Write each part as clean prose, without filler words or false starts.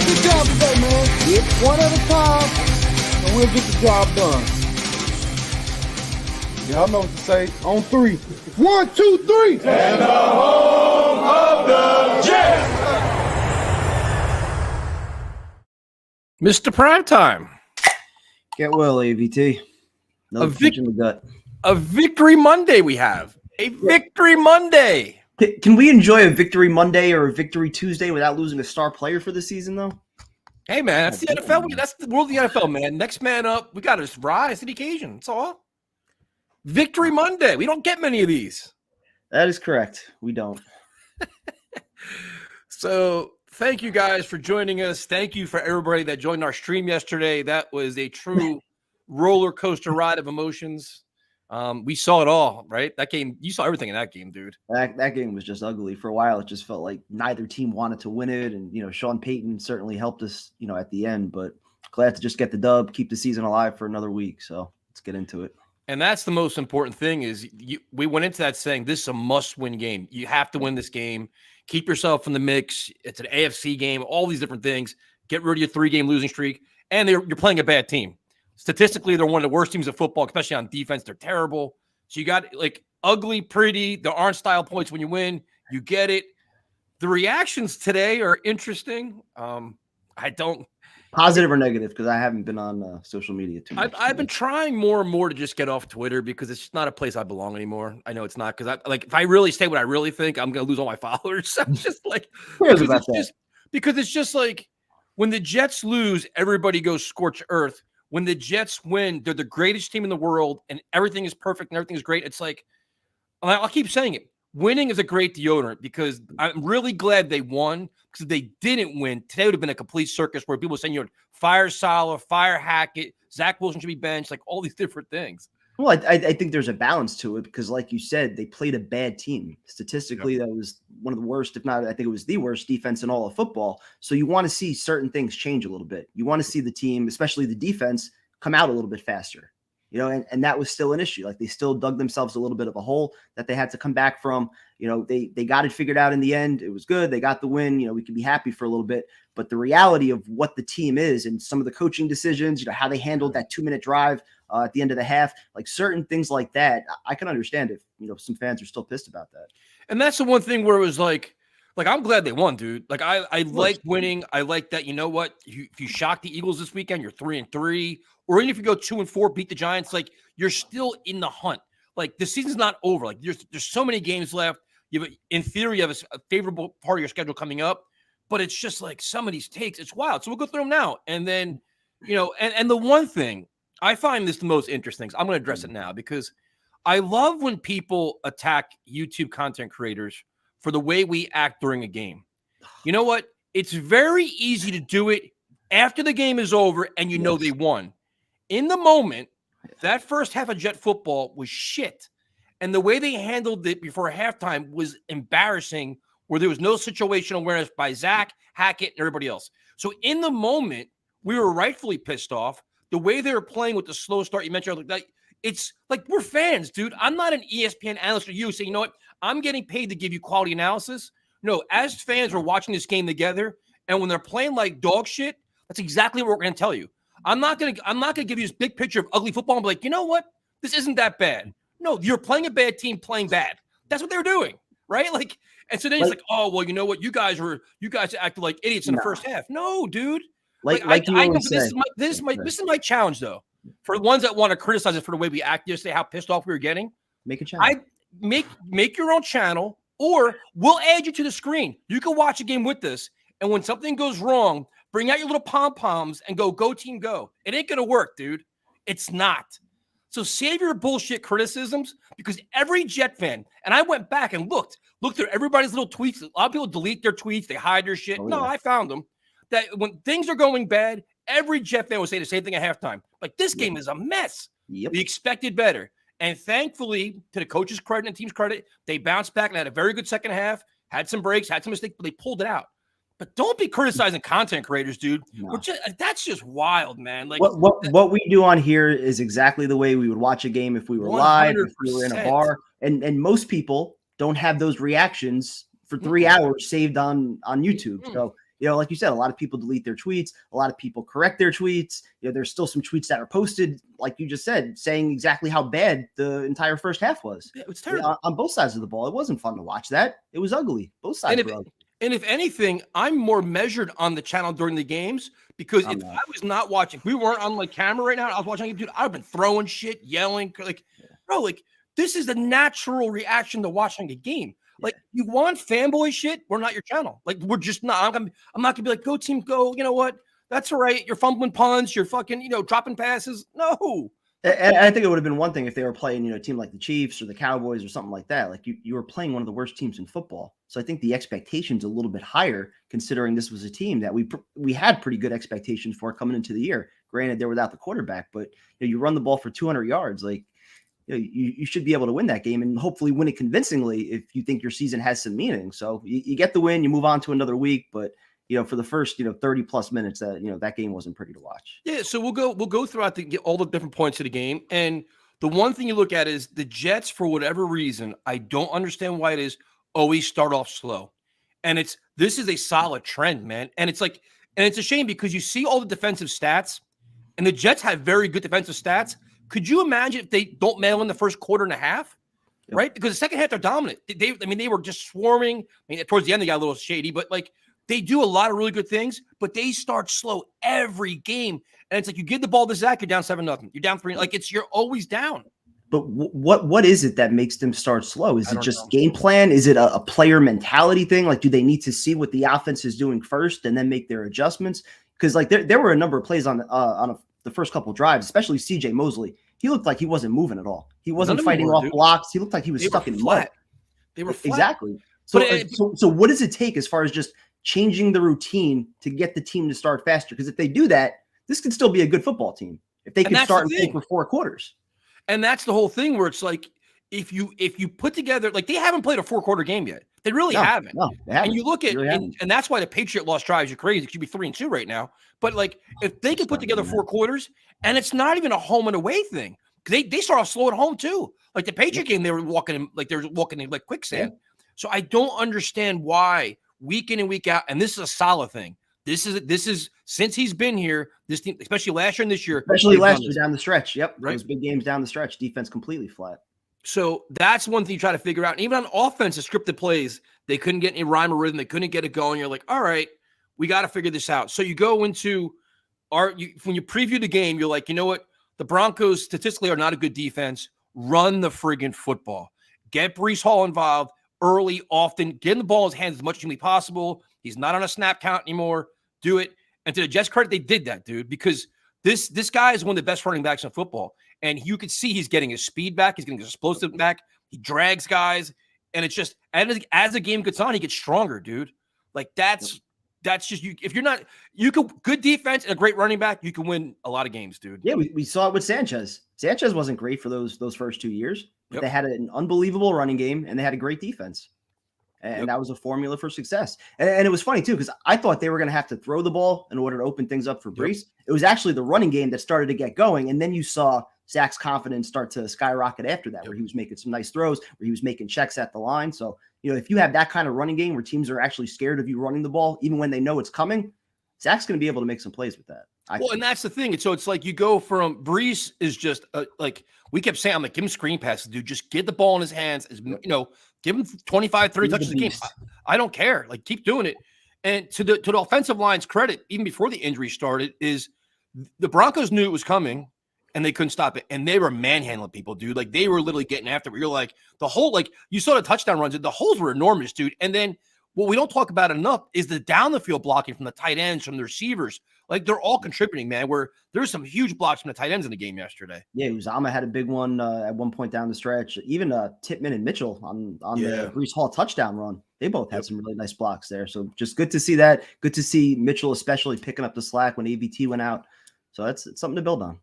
Good job today, man. It's one at a time, and we'll get the job done. Y'all know what to say. On three. 1, 2, 3. And the home of the Jets. Mr. Primetime. Get well, AVT. Another punch in the gut. A Victory Monday we have. A Victory Monday. Can we enjoy a Victory Monday or a Victory Tuesday without losing a star player for the season, though? Hey, man, that's the NFL. That's the world of the NFL, man. Next man up. We got to rise to the occasion. That's all. Victory Monday. We don't get many of these. That is correct. We don't. So thank you guys for joining us. Thank you for everybody that joined our stream yesterday. That was a true roller coaster ride of emotions. We saw it all, right? That game, you saw everything in that game, dude. That game was just ugly. For a while, it just felt like neither team wanted to win it. And, Sean Payton certainly helped us, at the end. But glad to just get the dub, keep the season alive for another week. So let's get into it. And that's the most important thing is we went into that saying this is a must-win game. You have to win this game. Keep yourself in the mix. It's an AFC game, all these different things. Get rid of your 3-game losing streak. And you're playing a bad team. Statistically, they're one of the worst teams of football, especially on defense. They're terrible. So you got ugly, pretty. There aren't style points when you win. You get it. The reactions today are interesting. I don't. Positive or negative? Because I haven't been on social media too much. I've been trying more and more to just get off Twitter because it's just not a place I belong anymore. I know it's not because if I really say what I really think, I'm gonna lose all my followers. I'm just because it's just like when the Jets lose, everybody goes scorched earth. When the Jets win, they're the greatest team in the world, and everything is perfect and everything is great. It's like I'll keep saying it. Winning is a great deodorant because I'm really glad they won. Because if they didn't win, today would have been a complete circus where people were saying, fire Salah, fire Hackett, Zach Wilson should be benched, like all these different things. Well, I think there's a balance to it because, like you said, they played a bad team. Statistically, That was one of the worst, if not, I think it was the worst defense in all of football. So you want to see certain things change a little bit. You want to see the team, especially the defense, come out a little bit faster. And that was still an issue. Like they still dug themselves a little bit of a hole that they had to come back from. They got it figured out in the end. It was good. They got the win. We could be happy for a little bit. But the reality of what the team is and some of the coaching decisions, how they handled that 2-minute drive at the end of the half, like certain things like that, I can understand if, some fans are still pissed about that. And that's the one thing where it was like I'm glad they won, dude. Like I like winning. I like that. You know what? If you shock the Eagles this weekend, you're 3-3. Or even if you go 2-4, beat the Giants, like you're still in the hunt. Like the season's not over. Like there's so many games left. In theory, you have a favorable part of your schedule coming up, but it's just like some of these takes. It's wild. So we'll go through them now. And then, and the one thing I find this the most interesting. So I'm going to address it now because I love when people attack YouTube content creators for the way we act during a game. You know what? It's very easy to do it after the game is over and they won. In the moment, that first half of Jet football was shit. And the way they handled it before halftime was embarrassing, where there was no situational awareness by Zach, Hackett, and everybody else. So in the moment, we were rightfully pissed off. The way they were playing with the slow start you mentioned, it's like we're fans, dude. I'm not an ESPN analyst or you saying, I'm getting paid to give you quality analysis. No, as fans, we're watching this game together, and when they're playing like dog shit, that's exactly what we're going to tell you. I'm not gonna give you this big picture of ugly football and be like, you know what? This isn't that bad. No, you're playing a bad team playing bad. That's what they were doing, right? Like, and so then it's like, oh well, you know what? You guys acted like idiots in the first half. No, dude. This is my challenge though. For the ones that want to criticize us for the way we act yesterday, how pissed off we were getting. Make a channel. Make your own channel, or we'll add you to the screen. You can watch a game with us, and when something goes wrong, bring out your little pom-poms and go team, go. It ain't going to work, dude. It's not. So save your bullshit criticisms, because every Jet fan, and I went back and looked through everybody's little tweets. A lot of people delete their tweets. They hide their shit. Oh, No, yeah. I found them. That when things are going bad, every Jet fan will say the same thing at halftime. Like, this game is a mess. Yep. We expected better. And thankfully, to the coach's credit and team's credit, they bounced back and had a very good second half, had some breaks, had some mistakes, but they pulled it out. But don't be criticizing content creators, dude. No. That's just wild, man. Like, what we do on here is exactly the way we would watch a game if we were live, if we were in a 100%. bar. And most people don't have those reactions for 3 hours saved on YouTube. So, like you said, a lot of people delete their tweets. A lot of people correct their tweets. There's still some tweets that are posted, like you just said, saying exactly how bad the entire first half was. Yeah, it was terrible. On both sides of the ball. It wasn't fun to watch that. It was ugly. Both sides were ugly. And if anything, I'm more measured on the channel during the games, because if I was not watching, if we weren't on like camera right now, I was watching, dude, I've been throwing shit, yelling, like, bro, like, this is the natural reaction to watching a game. Like, you want fanboy shit? We're not your channel. Like, we're just not. I'm not gonna be like, go team, go. You know what? That's all right. You're fumbling punts. You're fucking, dropping passes. No. And I think it would have been one thing if they were playing, a team like the Chiefs or the Cowboys or something like that. Like, you were playing one of the worst teams in football. So I think the expectation's a little bit higher, considering this was a team that we had pretty good expectations for coming into the year. Granted, they're without the quarterback, but you run the ball for 200 yards. Like, you should be able to win that game, and hopefully win it convincingly if you think your season has some meaning. So you get the win, you move on to another week, but for the first 30 plus minutes, that game wasn't pretty to watch. Yeah, so we'll go throughout all the different points of the game, and the one thing you look at is the Jets, for whatever reason, I don't understand why it is, always start off slow, and this is a solid trend, man, and it's a shame because you see all the defensive stats, and the Jets have very good defensive stats. Could you imagine if they don't mail in the first quarter and a half? Yep. Right? Because the second half, they're dominant. They were just swarming. Towards the end, they got a little shady, but they do a lot of really good things, but they start slow every game. And it's like, you give the ball to Zach, you're down 7-0. You're down 3. You're always down. But what is it that makes them start slow? Is it just game plan? Is it a player mentality thing? Like, do they need to see what the offense is doing first and then make their adjustments? Because there were a number of plays on the first couple of drives, especially CJ Mosley. He looked like he wasn't moving at all. He wasn't fighting off blocks. He looked like he was stuck in mud. They were flat. Exactly. So what does it take as far as just changing the routine to get the team to start faster? Because if they do that, this could still be a good football team if they can start and play for 4 quarters. And that's the whole thing, where it's like, if you put together, like, they haven't played a 4-quarter game yet. They really haven't. No, they haven't. And you look at, and that's why the Patriot loss drives you crazy. It should be 3-2 right now. But if they can put together 4 quarters, and it's not even a home and away thing, because they start off slow at home too. Like the Patriot game, they were walking in like quicksand. Yeah. So I don't understand why week in and week out, and this is a solid thing. This is since he's been here, this team, especially last year and this year, especially last year down the stretch. Yep, right. Those big games down the stretch, defense completely flat. So that's one thing you try to figure out. And even on offense, the scripted plays, they couldn't get any rhyme or rhythm. They couldn't get it going. You're like, all right, we got to figure this out. So you go into when you preview the game, you're like, you know what? The Broncos statistically are not a good defense. Run the friggin' football. Get Breece Hall involved early, often. Get in the ball in his hands as much as humanly possible. He's not on a snap count anymore. Do it. And to the Jets' credit, they did that, dude, because this guy is one of the best running backs in football. And you can see he's getting his speed back. He's getting his explosive back. He drags guys. And it's just, as the game gets on, he gets stronger, dude. Like, that's just you. If you're not, good defense and a great running back, you can win a lot of games, dude. Yeah, we saw it with Sanchez. Sanchez wasn't great for those first 2 years, but they had an unbelievable running game and they had a great defense. And that was a formula for success. And it was funny, too, because I thought they were going to have to throw the ball in order to open things up for Breece. It was actually the running game that started to get going. And then you saw Zach's confidence start to skyrocket after that, where he was making some nice throws, where he was making checks at the line. So, if you have that kind of running game where teams are actually scared of you running the ball, even when they know it's coming, Zach's going to be able to make some plays with that. And that's the thing. So it's like you go from Breece is just like we kept saying, I'm like, give him screen passes, dude. Just get the ball in his hands. Give him 25, 30 touches a game. I don't care. Like, keep doing it. And to the offensive line's credit, even before the injury started, is the Broncos knew it was coming and they couldn't stop it. And they were manhandling people, dude. Like, they were literally getting after it. You're like, the whole, like, you saw the touchdown runs, and the holes were enormous, dude. And then what we don't talk about enough is the down the field blocking from the tight ends, from the receivers. Like they're all contributing, man. Where there's some huge blocks from the tight ends in the game yesterday. Yeah, Uzama had a big one at one point down the stretch. Even Titman and Mitchell on the Breece Hall touchdown run. They both had some really nice blocks there. So just good to see that. Good to see Mitchell especially picking up the slack when AVT went out. So it's something to build on.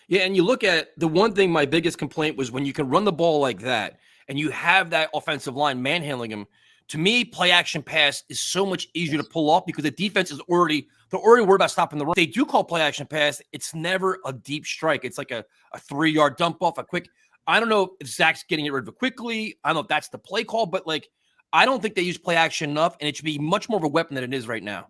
Yeah, and you look at the one thing, my biggest complaint was when you can run the ball like that and you have that offensive line manhandling him. To me, play action pass is so much easier to pull off because the defense is already worried about stopping the run. If they do call play action pass, it's never a deep strike. It's like a 3-yard dump off, a quick. I don't know if Zach's getting it rid of it quickly. I don't know if that's the play call, but like I don't think they use play action enough, and it should be much more of a weapon than it is right now.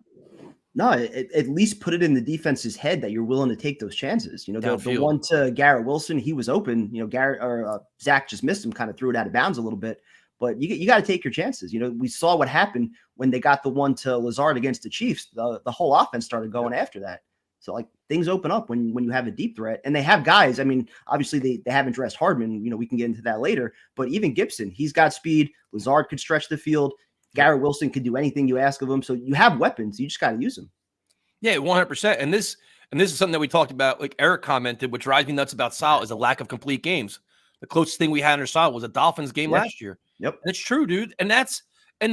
No, at least put it in the defense's head that you're willing to take those chances. You know, the one to Garrett Wilson, he was open. You know, Zach just missed him, kind of threw it out of bounds a little bit. But you got to take your chances. You know, we saw what happened when they got the one to Lazard against the Chiefs. The whole offense started going after that. So, like, things open up when you have a deep threat. And they have guys. I mean, obviously, they haven't dressed Hardman. You know, we can get into that later. But even Gibson, he's got speed. Lazard could stretch the field. Garrett Wilson could do anything you ask of him. So you have weapons. You just got to use them. Yeah, 100%. And this is something that we talked about, like Eric commented, which drives me nuts about Sal is a lack of complete games. The closest thing we had under Sal was a Dolphins game last year. Yep. And it's true, dude. And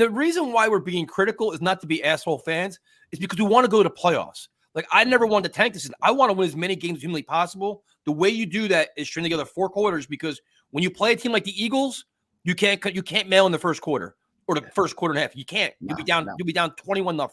the reason why we're being critical is not to be asshole fans. It's because we want to go to playoffs. Like, I never wanted to tank this. I want to win as many games as humanly possible. The way you do that is string together 4 quarters, because when you play a team like the Eagles, you can't mail in the first quarter or the first quarter and a half. You can't. You'll be down 21-0.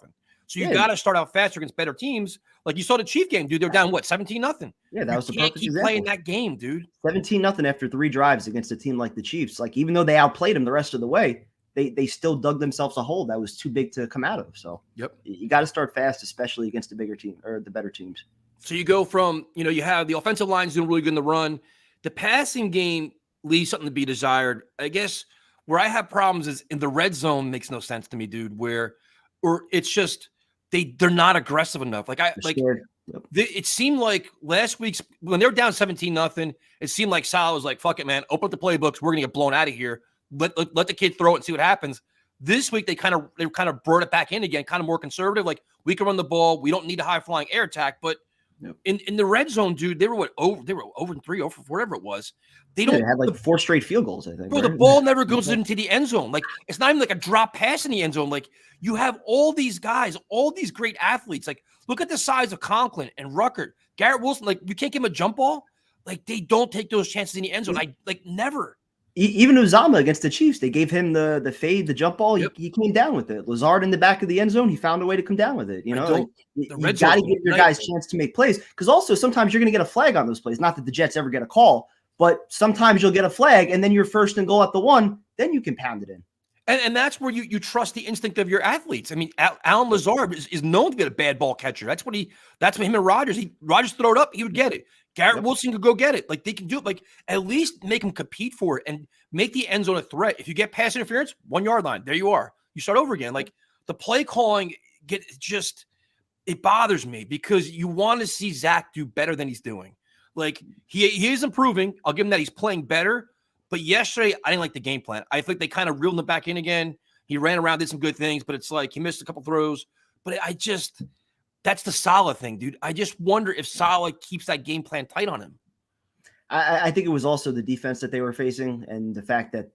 So you got to start out faster against better teams. Like you saw the Chief game, dude. They're down 17-0. Yeah, that was the perfect keep example. Playing that game, dude. 17-0 after 3 drives against a team like the Chiefs. Like, even though they outplayed them the rest of the way, they still dug themselves a hole that was too big to come out of. So you got to start fast, especially against the bigger team or the better teams. So you go from, you have the offensive line's doing really good in the run. The passing game leaves something to be desired. I guess where I have problems is in the red zone makes no sense to me, dude, or it's just they're not aggressive enough. It seemed like last week's when they were down 17-0, it seemed like Sal was like, fuck it, man, open up the playbooks. We're going to get blown out of here. Let the kid throw it and see what happens. This week, they kind of brought it back in again, kind of more conservative. Like, we can run the ball. We don't need a high-flying air attack. But in the red zone, dude, they were over 3, over whatever it was. They had like 4 straight field goals, I think. Bro, the ball never goes into the end zone. Like, it's not even like a drop pass in the end zone. Like, you have all these guys, all these great athletes. Like, look at the size of Conklin and Ruckert. Garrett Wilson, like, you can't give him a jump ball. Like, they don't take those chances in the end zone. Never. Even Uzama against the Chiefs, they gave him the fade, the jump ball. He came down with it. Lazard in the back of the end zone, he found a way to come down with it. You know, you got to give your guys a chance to make plays, because also sometimes you're going to get a flag on those plays. Not that the Jets ever get a call, but sometimes you'll get a flag, and then you're first and goal at the 1, then you can pound it in. And that's where you trust the instinct of your athletes. I mean, Alan Lazard is known to be a bad ball catcher. That's what him and Rodgers. Rodgers throw it up, he would get it. Garrett Wilson could go get it. Like, they can do it. Like, at least make them compete for it and make the end zone a threat. If you get pass interference, 1 yard line, there you are. You start over again. Like, the play calling it bothers me, because you want to see Zach do better than he's doing. Like, he is improving. I'll give him that. He's playing better. But yesterday, I didn't like the game plan. I think they kind of reeled him back in again. He ran around, did some good things, but it's like he missed a couple throws. But that's the Saleh thing, dude. I just wonder if Saleh keeps that game plan tight on him. I think it was also the defense that they were facing, and the fact that,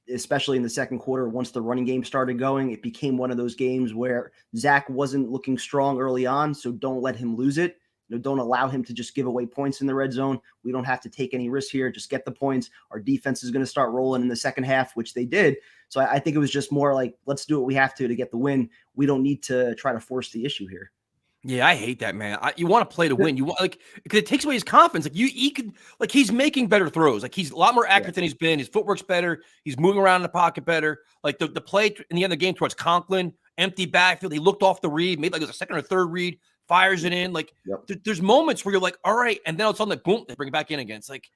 especially in the second quarter, once the running game started going, it became one of those games where Zach wasn't looking strong early on, so don't let him lose it. Don't allow him to just give away points in the red zone. We don't have to take any risks here. Just get the points. Our defense is going to start rolling in the second half, which they did. So I think it was just more like, let's do what we have to get the win. We don't need to try to force the issue here. Yeah, I hate that, man. You want to play to win. You want, like, because it takes away his confidence. Like, he could, like, he's making better throws. Like, he's a lot more accurate than he's been. His footwork's better. He's moving around in the pocket better. Like, the play in the end of the game towards Conklin, empty backfield. He looked off the read, made like it was a second or third read, fires it in. Like, there's moments where you're like, all right, and then all of a sudden, like, boom, they bring it back in again. It's like,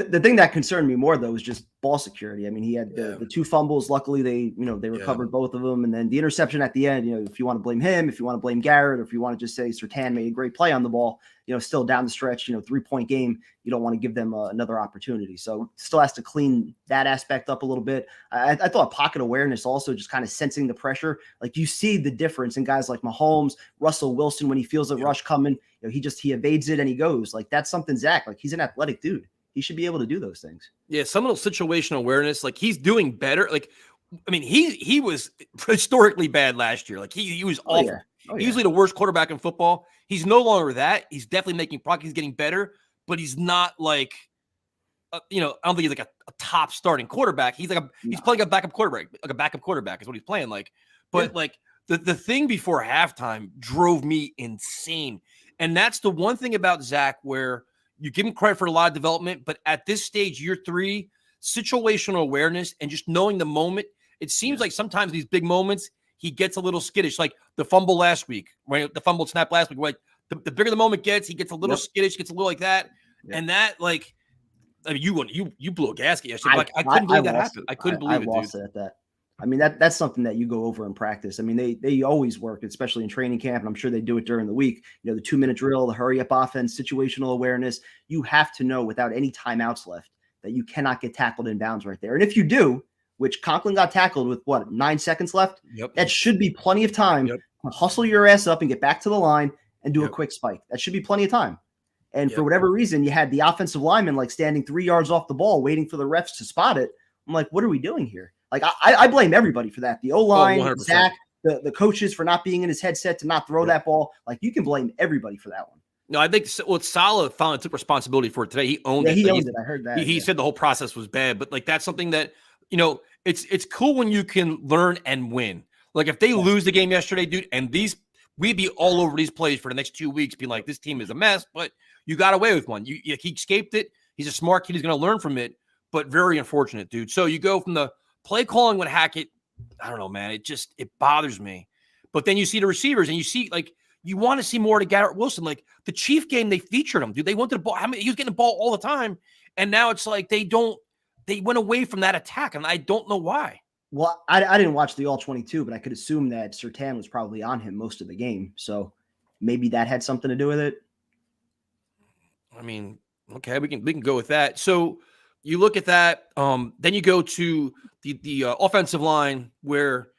The thing that concerned me more though was just ball security. I mean, he had the 2 fumbles. Luckily, they recovered both of them, and then the interception at the end. If you want to blame him, if you want to blame Garrett, or if you want to just say Surtain made a great play on the ball, still down the stretch, 3-point game, you don't want to give them another opportunity. So still has to clean that aspect up a little bit. I thought pocket awareness also, just kind of sensing the pressure. Like you see the difference in guys like Mahomes, Russell Wilson, when he feels a rush coming, he evades it and he goes. Like that's something Zach, like he's an athletic dude. He should be able to do those things. Yeah, some of those situational awareness, like he's doing better. Like, I mean, he was historically bad last year. Like he was awful. Usually the worst quarterback in football. He's no longer that. He's definitely making progress. He's getting better, but he's not like, I don't think he's like a top starting quarterback. He's like he's playing a backup quarterback. Like a backup quarterback is what he's playing like. But like the thing before halftime drove me insane, and that's the one thing about Zach where you give him credit for a lot of development, but at this stage, year 3, situational awareness and just knowing the moment, it seems like sometimes these big moments, he gets a little skittish, like the fumble last week, right? The fumble snap last week, right? The bigger the moment gets, he gets a little skittish, gets a little like that. And that, like, I mean, you blew a gasket yesterday. Like, I couldn't believe that happened. I couldn't believe it, dude. I lost it at that. I mean, that's something that you go over in practice. I mean, they always work, especially in training camp, and I'm sure they do it during the week. The 2-minute drill, the hurry-up offense, situational awareness. You have to know without any timeouts left that you cannot get tackled in bounds right there. And if you do, which Conklin got tackled with, 9 seconds left? That should be plenty of time to hustle your ass up and get back to the line and do a quick spike. That should be plenty of time. And for whatever reason, you had the offensive lineman like standing 3 yards off the ball waiting for the refs to spot it. I'm like, what are we doing here? Like, I blame everybody for that. The O-line, Zach, the coaches for not being in his headset to not throw that ball. Like, you can blame everybody for that one. No, I think Saleh finally took responsibility for it today. He owned it. He owned it. I heard that. He said the whole process was bad, but like that's something that, it's cool when you can learn and win. Like if they lose the game yesterday, dude, and we'd be all over these plays for the next 2 weeks, being like, this team is a mess, but you got away with one. He escaped it. He's a smart kid. He's going to learn from it, but very unfortunate, dude. So you go from the play calling with Hackett, I don't know, man. It bothers me. But then you see the receivers and you see, like, you want to see more to Garrett Wilson. Like the Chief game, they featured him, dude. They wanted the ball. He was getting the ball all the time. And now it's like they went away from that attack. And I don't know why. Well, I didn't watch the all 22, but I could assume that Surtain was probably on him most of the game. So maybe that had something to do with it. I mean, okay, we can go with that. So you look at that. Then you go to the offensive line where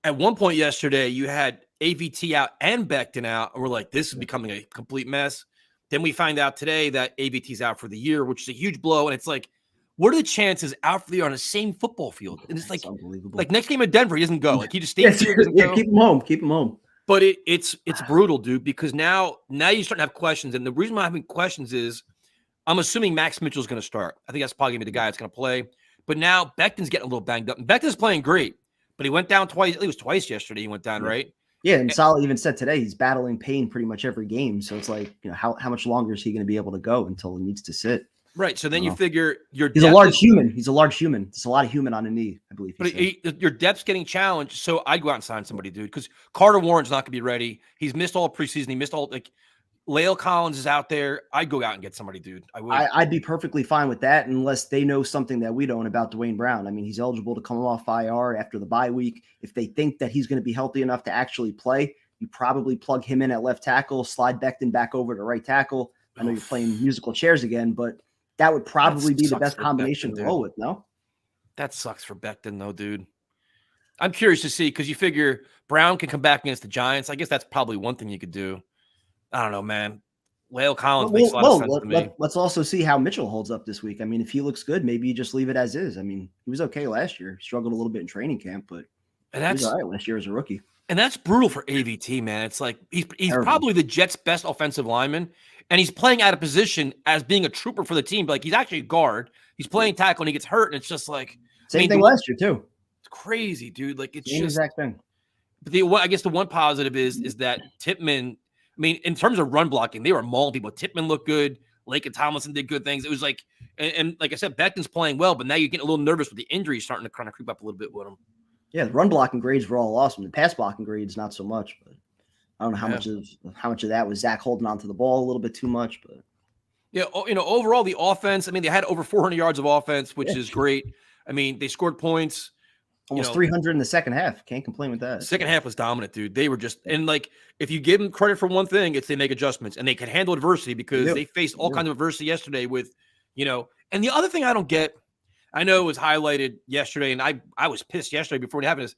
at one point yesterday you had AVT out and Becton out, and we're like, this is becoming a complete mess. Then we find out today that AVT's out for the year, which is a huge blow. And it's like, what are the chances out for the year on the same football field? And it's like, unbelievable. Like next game at Denver, he doesn't go. Like he just stays here. Keep him home. But it's brutal, dude, because now you start to have questions. And the reason why I'm having questions is I'm assuming Max Mitchell's going to start. I think that's probably going to be the guy that's going to play. But now Becton's getting a little banged up. And Becton's playing great, but he went down twice. It was twice yesterday he went down, right? Yeah, and Saleh even said today he's battling pain pretty much every game. So it's like, how much longer is he going to be able to go until he needs to sit? Right. So then you figure he's a large human. He's a large human. There's a lot of human on a knee, I believe. But your depth's getting challenged. So I'd go out and sign somebody, dude, because Carter Warren's not going to be ready. He's missed all preseason. He missed all, like, Lael Collins is out there. I'd go out and get somebody, dude. I would. I'd be perfectly fine with that unless they know something that we don't about Dwayne Brown. I mean, he's eligible to come off IR after the bye week. If they think that he's going to be healthy enough to actually play, you probably plug him in at left tackle, slide Becton back over to right tackle. I know you're playing musical chairs again, but that would probably be the best combination to roll with, no? That sucks for Becton, though, dude. I'm curious to see because you figure Brown can come back against the Giants. I guess that's probably one thing you could do. I don't know, man. Lael Collins makes a lot of sense to me. Let's also see how Mitchell holds up this week. I mean, if he looks good, maybe you just leave it as is. I mean, he was okay last year. Struggled a little bit in training camp, but he was all right last year as a rookie. And that's brutal for AVT, man. It's like he's probably the Jets' best offensive lineman, and he's playing out of position as being a trooper for the team. But like he's actually a guard. He's playing tackle, and he gets hurt, and it's just like same thing last year too. It's crazy, dude. Like it's same just exact thing. But I guess the one positive is that Tippmann. I mean, in terms of run blocking, they were mauling people. Tippmann looked good. Lake and Tomlinson did good things. It was like, and like I said, Becton's playing well, but now you're getting a little nervous with the injury starting to kind of creep up a little bit with him. Yeah, the run blocking grades were all awesome. The pass blocking grades, not so much. But I don't know how much of that was Zach holding on to the ball a little bit too much. But Yeah, overall the offense. I mean, they had over 400 yards of offense, which Yeah. is great. I mean, they scored points. Almost 300 in the second half. Can't complain with that. Second half was dominant, dude. They were just and like if you give them credit for one thing, it's they make adjustments and they can handle adversity because they faced all kinds of adversity yesterday with, And the other thing I don't get, I know it was highlighted yesterday, and I was pissed yesterday before it happened. Is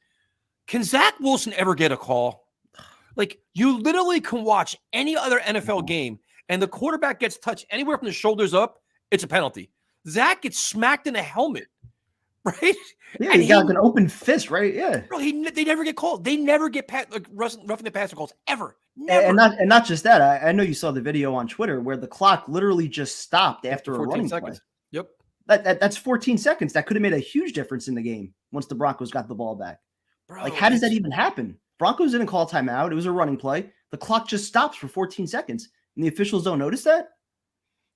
can Zach Wilson ever get a call? Like you literally can watch any other NFL game, and the quarterback gets touched anywhere from the shoulders up, it's a penalty. Zach gets smacked in the helmet. Right? Yeah, he got like an open fist, right? Yeah. Bro, they never get called. They never get roughing the passer calls ever. Never. And not just that. I know you saw the video on Twitter where the clock literally just stopped after a running seconds. Play. Yep. That's 14 seconds. That could have made a huge difference in the game once the Broncos got the ball back. Bro, like, how does that even happen? Broncos didn't call timeout. It was a running play. The clock just stops for 14 seconds, and the officials don't notice that.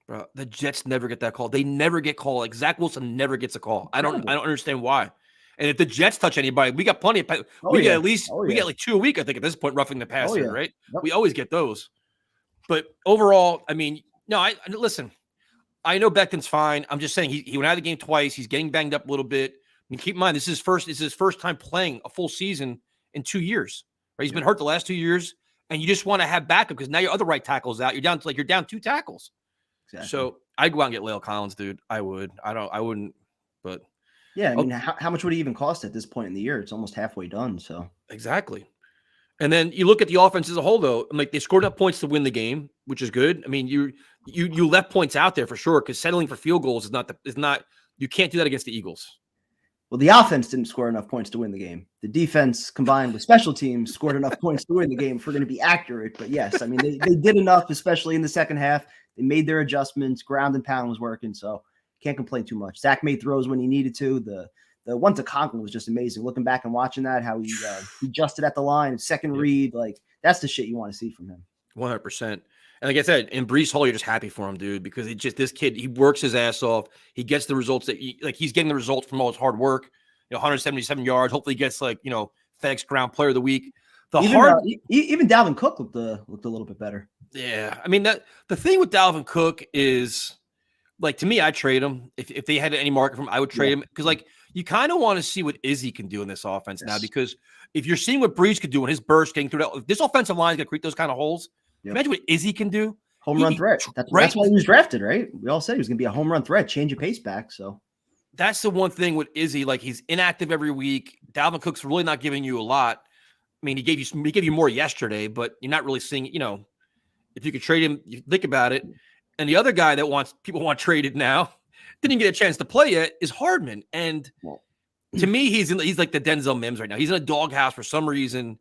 Bro, the Jets never get that call. They never get called. Like Zach Wilson never gets a call. I don't understand why. And if the Jets touch anybody, we got plenty of we get at least we get like 2 a week, I think, at this point, roughing the passer, right? Yep. We always get those. But overall, I mean, no, I listen. I know Beckton's fine. I'm just saying he went out of the game twice. He's getting banged up a little bit. I mean, keep in mind this is his first time playing a full season in 2 years. Right? He's been hurt the last 2 years, and you just want to have backup because now your other right tackle's out. You're down 2 tackles. Exactly. So I'd go out and get La'el Collins, dude. I would. I wouldn't. But yeah, I mean, how much would it even cost at this point in the year? It's almost halfway done. So exactly. And then you look at the offense as a whole, though. Like they scored enough points to win the game, which is good. I mean, you left points out there for sure because settling for field goals is not. You can't do that against the Eagles. Well, the offense didn't score enough points to win the game. The defense combined with special teams scored enough points to win the game if we're going to be accurate. But yes, I mean, they did enough, especially in the second half. They made their adjustments. Ground and pound was working, so can't complain too much. Zach made throws when he needed to. The one to Conklin was just amazing. Looking back and watching that, how he adjusted at the line, second read, like that's the shit you want to see from him. 100%. And like I said, in Breece Hall, you're just happy for him, dude, because this kid, he works his ass off. He gets the results he's getting the results from all his hard work. 177 yards. Hopefully, he gets FedEx Ground Player of the Week. Even Dalvin Cook looked a little bit better. Yeah, I mean that the thing with Dalvin Cook is, like, to me, I'd trade him if they had any market for him. I would trade him because you kind of want to see what Izzy can do in this offense now. Because if you're seeing what Breece could do in his burst getting through that, if this offensive line is going to create those kind of holes. Imagine what Izzy can do. Home run threat. That's why he was drafted, right? We all said he was going to be a home run threat, change your pace back. So that's the one thing with Izzy. Like, he's inactive every week. Dalvin Cook's really not giving you a lot. I mean, he gave you more yesterday, but you're not really seeing, if you could trade him, you think about it. And the other guy that people want traded now, didn't get a chance to play yet, is Hardman. And to me, he's like the Denzel Mims right now. He's in a doghouse for some reason.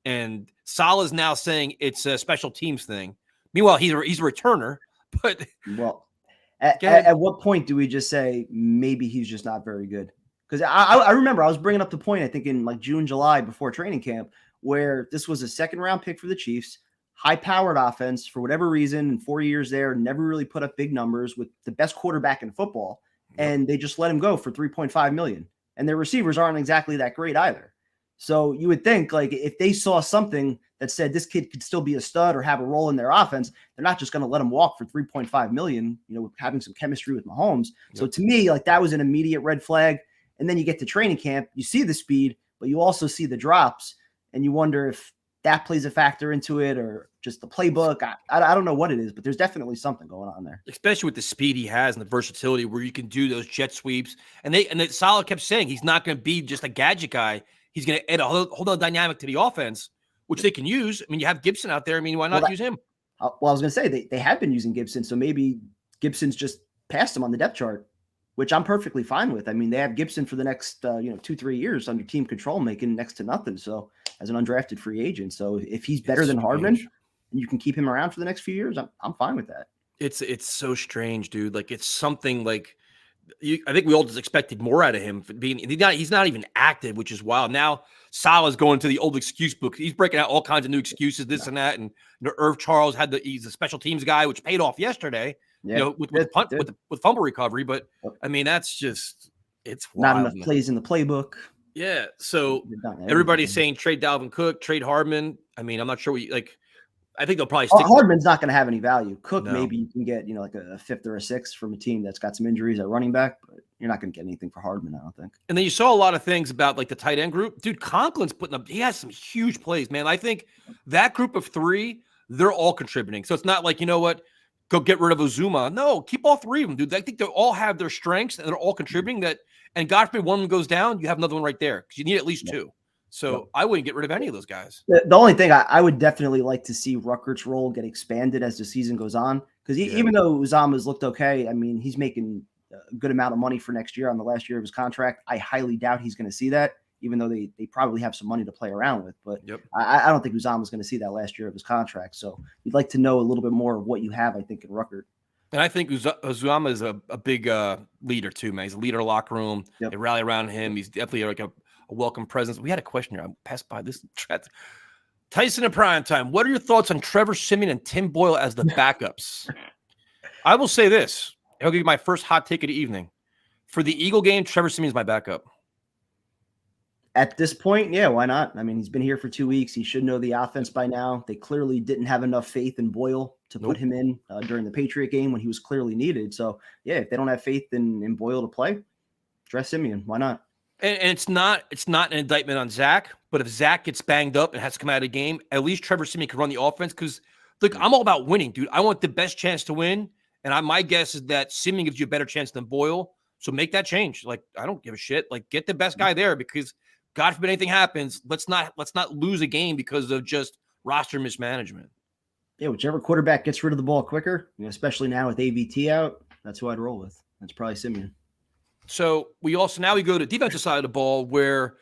And Salah's now saying it's a special teams thing. Meanwhile, he's a returner. But at what point do we just say maybe he's just not very good? Because I remember I was bringing up the point, I think in like June, July before training camp, where this was a second round pick for the Chiefs, high powered offense for whatever reason. In 4 years there, never really put up big numbers with the best quarterback in football. And they just let him go for $3.5 million. And their receivers aren't exactly that great either. So you would think, like, if they saw something that said this kid could still be a stud or have a role in their offense, they're not just going to let him walk for $3.5 million, having some chemistry with Mahomes. Yep. So to me, like, that was an immediate red flag. And then you get to training camp, you see the speed, but you also see the drops, and you wonder if that plays a factor into it or just the playbook. I don't know what it is, but there's definitely something going on there. Especially with the speed he has and the versatility where you can do those jet sweeps. And Salah kept saying he's not going to be just a gadget guy. He's going to add a whole other dynamic to the offense, which they can use. I mean, you have Gibson out there. I mean, why not use him? Well, I was going to say they have been using Gibson, so maybe Gibson's just passed him on the depth chart, which I'm perfectly fine with. I mean, they have Gibson for the next 2-3 years under team control, making next to nothing. So as an undrafted free agent, so if he's better than Hardman and you can keep him around for the next few years, I'm fine with that. It's so strange, dude. Like, it's something like. I think we all just expected more out of him. He's not even active, which is wild. Now Salah's going to the old excuse book. He's breaking out all kinds of new excuses, this and that. And Irv Charles he's a special teams guy, which paid off yesterday. Yeah, with fumble recovery. But I mean, that's just it's wild. Not enough plays in the playbook. Yeah, so everybody's saying trade Dalvin Cook, trade Hardman. I mean, I'm not sure I think they'll probably stick. Hardman's not going to have any value. Cook, No. maybe you can get, like a fifth or a sixth from a team that's got some injuries at running back, but you're not going to get anything for Hardman, I don't think. And then you saw a lot of things about like the tight end group. Dude, Conklin's putting up, he has some huge plays, man. I think that group of three, they're all contributing. So it's not like, you know what, go get rid of Uzuma. No, keep all three of them, dude. I think they all have their strengths and they're all contributing that. And God forbid one of them goes down, you have another one right there because you need at least two. So I wouldn't get rid of any of those guys. The only thing I would definitely like to see Ruckert's role get expanded as the season goes on. Because even though Uzama's looked okay, I mean, he's making a good amount of money for next year on the last year of his contract. I highly doubt he's going to see that, even though they probably have some money to play around with. But I don't think Uzama's going to see that last year of his contract. So you'd like to know a little bit more of what you have, I think, in Ruckert. And I think Uzama is a big leader too, man. He's a leader of the locker room. They rally around him. He's definitely like a welcome presence. We had a question here. I passed by this. Tyson in prime time. What are your thoughts on Trevor Siemian and Tim Boyle as the backups? I will say this. I'll give you my first hot take of the evening. For the Eagle game, Trevor Siemian's my backup. At this point, yeah, why not? I mean, he's been here for 2 weeks. He should know the offense by now. They clearly didn't have enough faith in Boyle to put him in during the Patriot game when he was clearly needed. So, yeah, if they don't have faith in Boyle to play, dress Siemian. Why not? And it's not an indictment on Zach, but if Zach gets banged up and has to come out of the game, at least Trevor Siemian can run the offense because, look, I'm all about winning, dude. I want the best chance to win, and my guess is that Siemian gives you a better chance than Boyle. So make that change. Like, I don't give a shit. Like, get the best guy there because God forbid anything happens. Let's not lose a game because of just roster mismanagement. Yeah, whichever quarterback gets rid of the ball quicker, especially now with AVT out, that's who I'd roll with. That's probably Siemian. So we go to defensive side of the ball where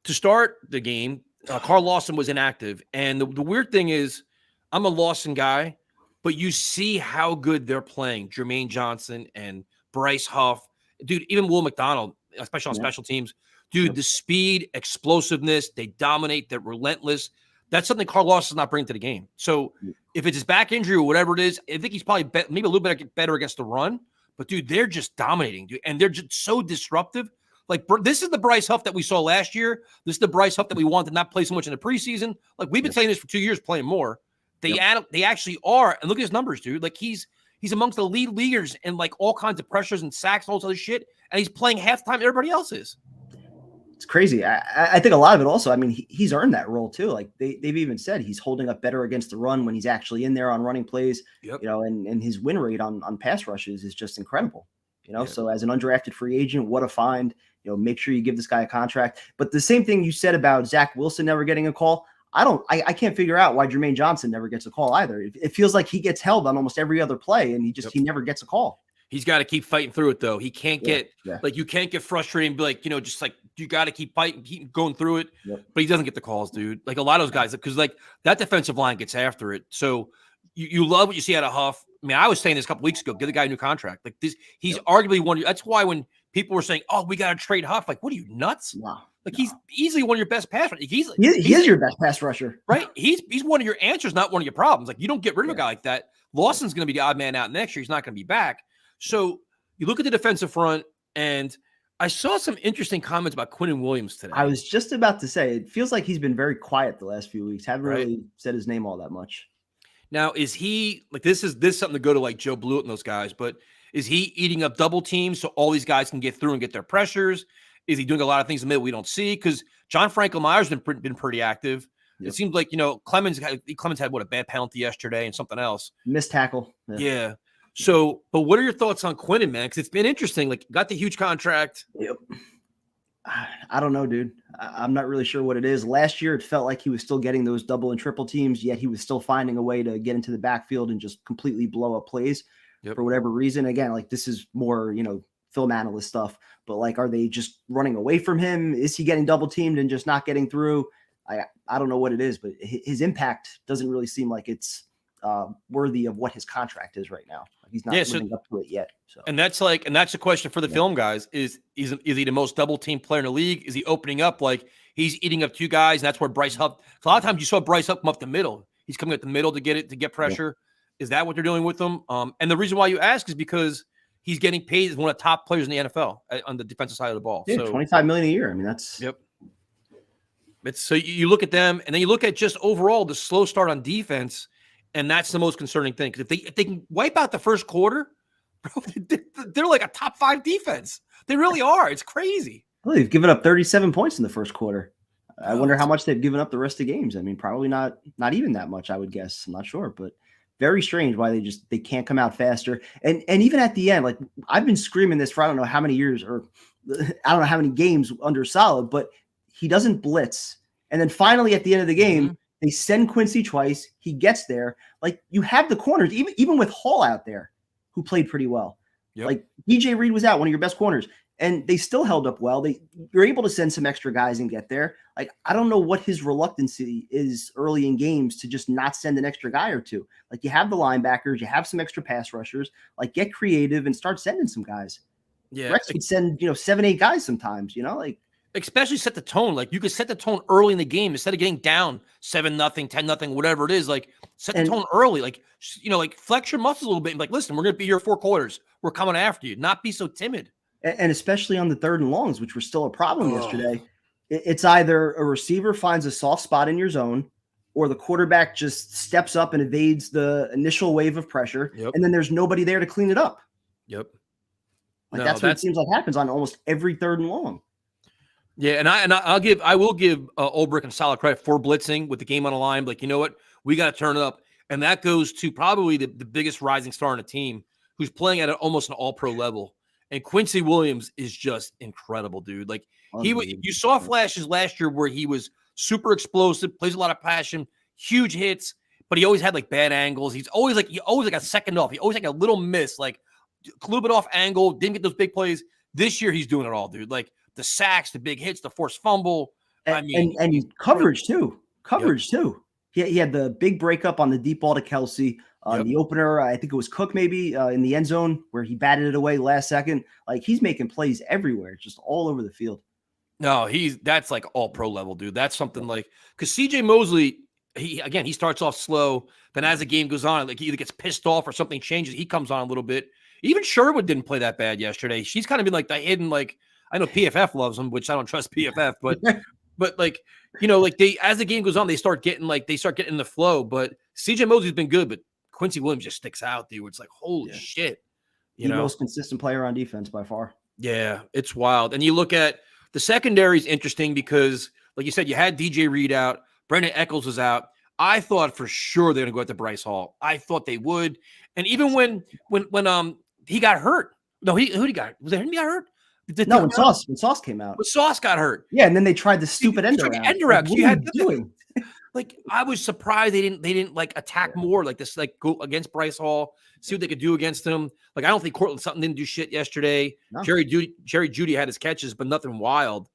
to start the game, Carl Lawson was inactive. And the weird thing is I'm a Lawson guy, but you see how good they're playing. Jermaine Johnson and Bryce Huff, dude, even Will McDonald, especially on special teams. Dude, the speed, explosiveness, they dominate, they're relentless. That's something Carl Lawson's not bringing to the game. So if it's his back injury or whatever it is, I think he's probably maybe a little bit better against the run. But, dude, they're just dominating, dude. And they're just so disruptive. Like, this is the Bryce Huff that we saw last year. This is the Bryce Huff that we wanted to not play so much in the preseason. Like, we've been saying this for 2 years, playing more. They actually are. And look at his numbers, dude. Like, he's amongst the lead leaguers in, like, all kinds of pressures and sacks and all this other shit. And he's playing half the time everybody else is. It's crazy. I think a lot of it also, I mean, he's earned that role too. Like they've even said he's holding up better against the run when he's actually in there on running plays, and his win rate on pass rushes is just incredible, So as an undrafted free agent, what a find, make sure you give this guy a contract. But the same thing you said about Zach Wilson never getting a call. I can't figure out why Jermaine Johnson never gets a call either. It feels like he gets held on almost every other play and he never gets a call. He's got to keep fighting through it, though. He can't get like you can't get frustrated and be like, just like you got to keep fighting, keep going through it. But he doesn't get the calls, dude. Like a lot of those guys, because like that defensive line gets after it. So you love what you see out of Huff. I mean, I was saying this a couple weeks ago, give the guy a new contract. Like this, he's arguably one. That's why when people were saying, "Oh, we got to trade Huff," like, what are you nuts? Wow. Like he's easily one of your best pass rushers. He is your best pass rusher, right? He's one of your answers, not one of your problems. Like you don't get rid of a guy like that. Lawson's going to be the odd man out next year. He's not going to be back. So you look at the defensive front, and I saw some interesting comments about Quinnen Williams today. I was just about to say, it feels like he's been very quiet the last few weeks. Haven't really said his name all that much. Now, is he like this is something to go to like Joe Blewett and those guys, but is he eating up double teams so all these guys can get through and get their pressures? Is he doing a lot of things in the middle we don't see? Because John Franklin Myers been pretty active. It seems like, Clemens had what, a bad penalty yesterday and something else. Missed tackle. Yeah. So, but what are your thoughts on Quinnen, man? Because it's been interesting. Like, got the huge contract. Yep. I don't know, dude. I'm not really sure what it is. Last year, it felt like he was still getting those double and triple teams, yet he was still finding a way to get into the backfield and just completely blow up plays for whatever reason. Again, like this is more, film analyst stuff, but like, are they just running away from him? Is he getting double teamed and just not getting through? I don't know what it is, but his impact doesn't really seem like it's worthy of what his contract is right now. He's not living up to it yet. So. And that's a question for the film guys is he the most double team player in the league? Is he opening up like he's eating up two guys? And that's where Bryce Huff. So a lot of times you saw Bryce Huff come up the middle. He's coming up the middle to get pressure. Yeah. Is that what they're doing with him? And the reason why you ask is because he's getting paid as one of the top players in the NFL on the defensive side of the ball. Yeah, so $25 million a year. I mean, that's It's so you look at them and then you look at just overall the slow start on defense. And that's the most concerning thing. Because if they can wipe out the first quarter, bro, they're like a top 5 defense. They really are. It's crazy. Well, they've given up 37 points in the first quarter. I wonder how much they've given up the rest of the games. I mean, probably not even that much, I would guess. I'm not sure, but very strange why they can't come out faster. And even at the end, like I've been screaming this for I don't know how many years or I don't know how many games under Saleh, but he doesn't blitz. And then finally at the end of the game, they send Quincy twice. He gets there. Like you have the corners, even with Hall out there, who played pretty well. Yep. Like DJ Reed was out, one of your best corners. And they still held up well. You're able to send some extra guys and get there. Like, I don't know what his reluctancy is early in games to just not send an extra guy or two. Like, you have the linebackers, you have some extra pass rushers. Like, get creative and start sending some guys. Yeah. Rex would send, 7, 8 guys sometimes, like. Especially set the tone. Like, you could set the tone early in the game instead of getting down 7-0, 10-0, whatever it is. Like, set the tone early. Like, like flex your muscles a little bit and like, listen, we're going to be here 4 quarters. We're coming after you. Not be so timid. And especially on the 3rd and longs, which were still a problem yesterday, it's either a receiver finds a soft spot in your zone or the quarterback just steps up and evades the initial wave of pressure, and then there's nobody there to clean it up. Yep. Like that's what it seems like happens on almost every 3rd and long. Yeah, and I will give Ulbrich and Saleh credit for blitzing with the game on the line. Like, you know what? We got to turn it up. And that goes to probably the biggest rising star on the team who's playing at almost an all-pro level. And Quincy Williams is just incredible, dude. Like you saw flashes last year where he was super explosive, plays a lot of passion, huge hits, but he always had like bad angles. He's always like a second off. He always like a little miss, like a little bit off angle, didn't get those big plays. This year he's doing it all, dude. Like the sacks, the big hits, the forced fumble. And coverage too. Too. He had the big breakup on the deep ball to Kelsey. The opener, I think it was Cook maybe in the end zone where he batted it away last second. Like he's making plays everywhere, just all over the field. No, that's like all pro level, dude. That's something like because CJ Mosley, he starts off slow, then as the game goes on, like he either gets pissed off or something changes, he comes on a little bit. Even Sherwood didn't play that bad yesterday. She's kind of been like the hidden, like I know PFF loves him, which I don't trust PFF, but like like as the game goes on, they start getting in the flow. But CJ Mosley's been good, but Quincy Williams just sticks out, dude. It's like, holy shit. The most consistent player on defense by far. Yeah, it's wild. And you look at the secondary is interesting because, like you said, you had DJ Reed out. Brandon Echols was out. I thought for sure they're going to go at the Breece Hall. I thought they would. And even when he got hurt. No, who did he got? Was it him he got hurt? When Sauce came out. When Sauce got hurt. Yeah, and then they tried the stupid end around. Like, what are you doing? Like I was surprised they didn't like attack more like this, like go against Breece Hall, see what they could do against him. Like I don't think Cortland Sutton didn't do shit yesterday. No. Jerry Jeudy had his catches, but nothing wild.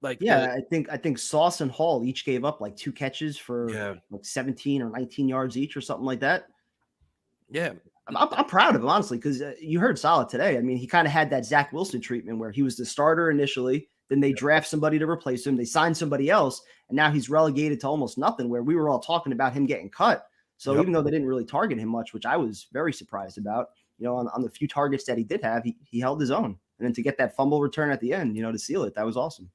Like I think Sauce and Hall each gave up like 2 catches for like 17 or 19 yards each or something like that. Yeah. I'm proud of him, honestly, because you heard Saleh today. I mean, he kind of had that Zach Wilson treatment where he was the starter initially. Then they draft somebody to replace him. They sign somebody else, and now he's relegated to almost nothing, where we were all talking about him getting cut. So even though they didn't really target him much, which I was very surprised about, on the few targets that he did have, he held his own. And then to get that fumble return at the end, to seal it, that was awesome.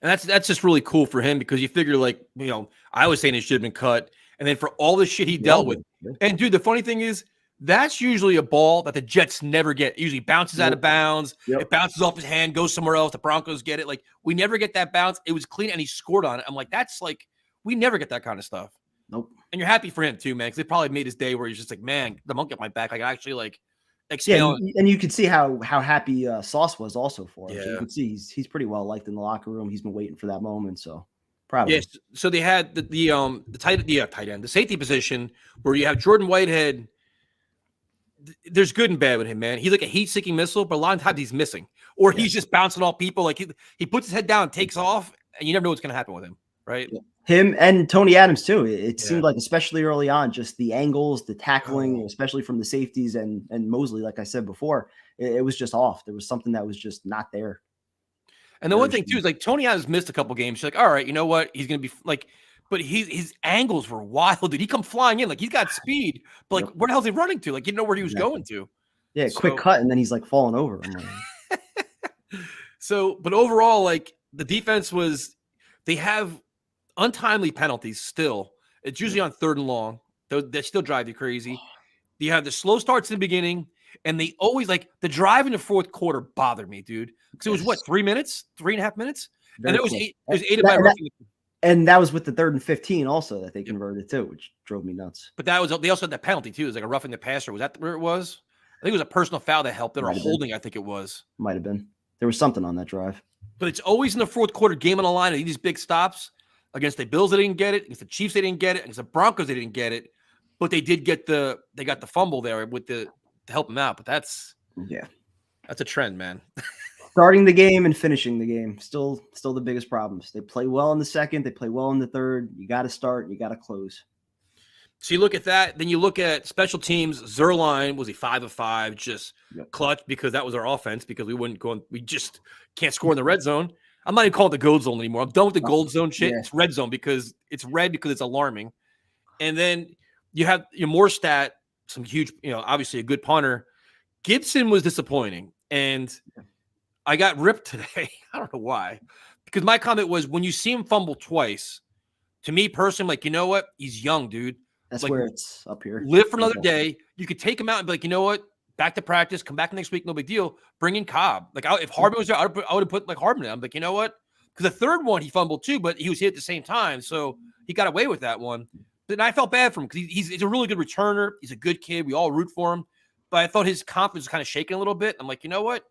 And that's just really cool for him because you figure like, I was saying it should have been cut. And then for all the shit he dealt with. And dude, the funny thing is, that's usually a ball that the Jets never get. It usually bounces out of bounds. It bounces off his hand, goes somewhere else. The Broncos get it. Like, we never get that bounce. It was clean, and he scored on it. I'm like, that's like, we never get that kind of stuff. Nope. And you're happy for him, too, man, because they probably made his day where he's just like, man, the monkey at my back. Like, I actually, like, exhale. Yeah, and you could see how happy Sauce was also for him. Yeah. So you can see he's pretty well liked in the locker room. He's been waiting for that moment, so proud of him. So they had the tight end, the safety position, where you have Jordan Whitehead. There's good and bad with him, man. He's like a heat-seeking missile, but a lot of times he's missing. Or he's just bouncing off people. Like he puts his head down and takes off, and you never know what's going to happen with him, right? Him and Tony Adams, too. It seemed like, especially early on, just the angles, the tackling, especially from the safeties and Mosley, like I said before, it was just off. There was something that was just not there. And the one thing, too, is like Tony Adams missed a couple games. She's like, all right, you know what? He's going to be like – but his angles were wild. Did he come flying in? Like, he's got speed. But, like, where the hell is he running to? Like, you didn't know where he was going to. Yeah, quick cut, and then he's, like, falling over. But overall, like, the defense was – they have untimely penalties still. It's usually on 3rd and long. They still drive you crazy. You have the slow starts in the beginning, and they always like the drive in the fourth quarter bothered me, dude. Because it was what, 3 minutes, 3.5 minutes, and it was quick. eight. It was aided by roughing. And that was with the 3rd and 15 also that they converted too, which drove me nuts. But they also had that penalty too. It was like a roughing the passer. Was that where it was? I think it was a personal foul that helped it, or a holding. I think it was. Might have been. There was something on that drive. But it's always in the fourth quarter, game on the line, and these big stops against the Bills. They didn't get it. Against the Chiefs, they didn't get it. Against the Broncos, they didn't get it. But they did get the fumble there with to help them out. But that's a trend, man. Starting the game and finishing the game, still the biggest problems. They play well in the second, they play well in the third. You got to start, you got to close. So you look at that, then you look at special teams. Zerline was a 5 of 5, just clutch because that was our offense because we just can't score in the red zone. I'm not even calling it the gold zone anymore. I'm done with the gold zone shit. Yeah. It's red zone because it's red because it's alarming. And then you have your more stat, some huge, obviously a good punter. Gibson was disappointing. And I got ripped today. I don't know why. Because my comment was when you see him fumble twice, to me personally, like, you know what? He's young, dude. That's like, where it's up here. Live for another day. You could take him out and be like, you know what? Back to practice. Come back next week. No big deal. Bring in Cobb. Like, if Hardman was there, I would have put like Hardman in. I'm like, you know what? Because the third one, he fumbled too, but he was hit at the same time. So he got away with that one. But I felt bad for him because he's a really good returner. He's a good kid. We all root for him. But I thought his confidence was kind of shaking a little bit. I'm like, you know what?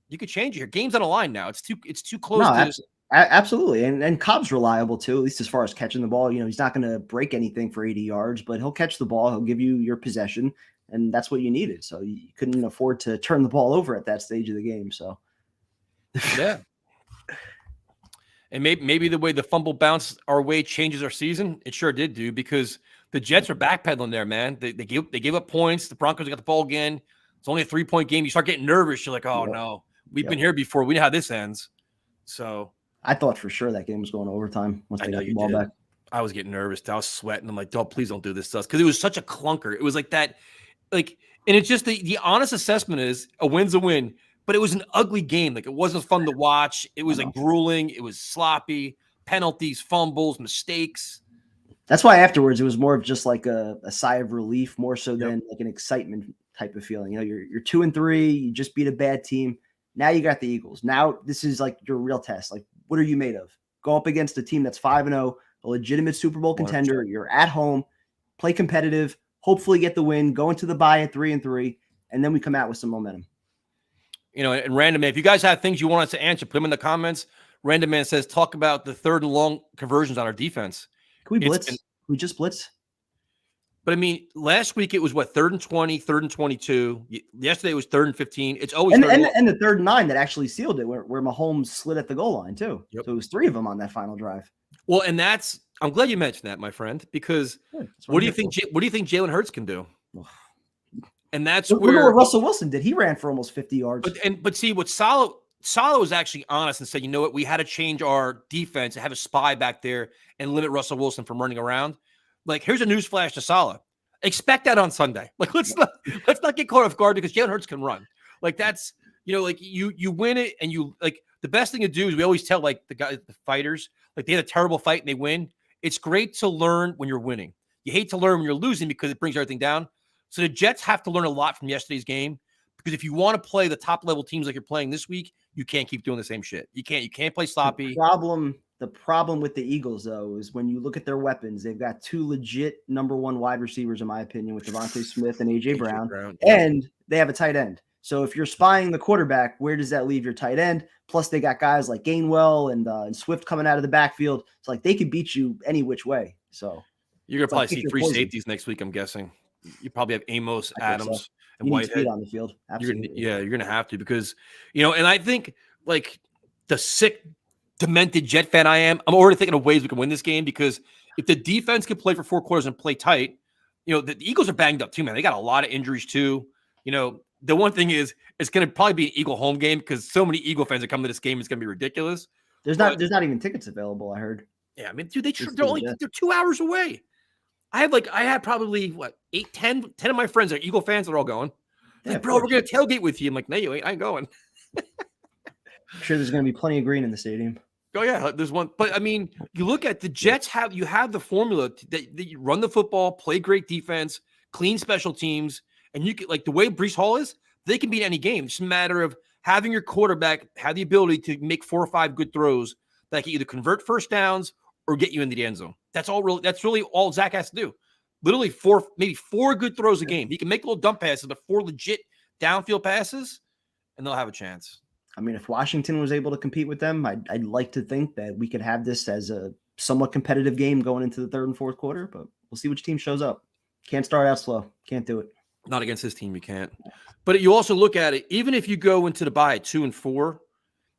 You could change it here. Game's on the line now. It's too close. No, absolutely. And Cobb's reliable too, at least as far as catching the ball. He's not going to break anything for 80 yards, but he'll catch the ball. He'll give you your possession, and that's what you needed. So you couldn't afford to turn the ball over at that stage of the game. So yeah. And maybe the way the fumble bounced our way changes our season. It sure did, dude, because the Jets are backpedaling there, man. They gave up points. The Broncos got the ball again. It's only a 3-point game. You start getting nervous. You're like, oh no, we've been here before. We know how this ends. So I thought for sure that game was going to overtime once they got the ball back. I was getting nervous. I was sweating. I'm like, please don't do this to us. Because it was such a clunker. It was like that, and it's just the honest assessment is a win's a win. But it was an ugly game. Like, it wasn't fun to watch. It was like grueling. It was sloppy. Penalties, fumbles, mistakes. That's why afterwards it was more of just like a sigh of relief, more so than like an excitement type of feeling. You're 2-3. You just beat a bad team. Now you got the Eagles. Now this is like your real test. Like, what are you made of? Go up against a team that's 5-0, a legitimate Super Bowl contender. You're at home. Play competitive. Hopefully get the win. Go into the bye at 3-3, and then we come out with some momentum. And Random Man, if you guys have things you want us to answer, put them in the comments. Random Man says, talk about the 3rd and long conversions on our defense. Can we blitz? Can we just blitz? But I mean, last week it was 3rd and 20, 3rd and 22. Yesterday it was 3rd and 15. It's always and the 3rd and 9 that actually sealed it, where Mahomes slid at the goal line too. Yep. So it was 3 of them on that final drive. Well, and I'm glad you mentioned that, my friend, because what do you think Jalen Hurts can do? And that's where what Russell Wilson did. He ran for almost 50 yards. But see, what Saleh was actually honest and said, you know what, we had to change our defense and have a spy back there and limit Russell Wilson from running around. Like, here's a newsflash to Saleh. Expect that on Sunday. Like, let's not get caught off guard because Jalen Hurts can run. Like, that's, like you win it, and you like the best thing to do is we always tell like the fighters, like they had a terrible fight and they win. It's great to learn when you're winning. You hate to learn when you're losing because it brings everything down. So the Jets have to learn a lot from yesterday's game, because if you want to play the top level teams like you're playing this week, you can't keep doing the same shit. You can't play sloppy. The problem with the Eagles, though, is when you look at their weapons, they've got 2 legit number 1 wide receivers, in my opinion, with Devontae Smith and AJ Brown, and they have a tight end. So if you're spying the quarterback, where does that leave your tight end? Plus, they got guys like Gainwell and Swift coming out of the backfield. It's like they could beat you any which way. So you're gonna probably see 3 safeties next week, I'm guessing. You probably have Amos, Adams, and Whitehead on the field. Absolutely. You're gonna have to, because and I think like the sick, demented Jet fan I am, I'm already thinking of ways we can win this game, because if the defense can play for 4 quarters and play tight, the Eagles are banged up too, man. They got a lot of injuries too. The one thing is it's gonna probably be an Eagle home game because so many Eagle fans that come to this game. It's gonna be ridiculous. There's not even tickets available, I heard. Yeah, I mean, dude, they're 2 hours away. I had probably 10 of my friends are Eagle fans. They're all going. Like, bro, we're gonna tailgate with you. I'm like, no, you ain't. I ain't going. I'm sure there's gonna be plenty of green in the stadium. Oh yeah, there's one. But I mean, you look at the Jets have the formula that you run the football, play great defense, clean special teams, and you can, like, the way Breece Hall is, they can beat any game. It's just a matter of having your quarterback have the ability to make 4 or 5 good throws that can either convert first downs or get you into the end zone. That's really all Zach has to do. Literally maybe 4 good throws a game. He can make little dump passes, but 4 legit downfield passes, and they'll have a chance. I mean, if Washington was able to compete with them, I'd like to think that we could have this as a somewhat competitive game going into the third and fourth quarter, but we'll see which team shows up. Can't start out slow. Can't do it. Not against this team, you can't. But you also look at it, even if you go into the bye at 2-4,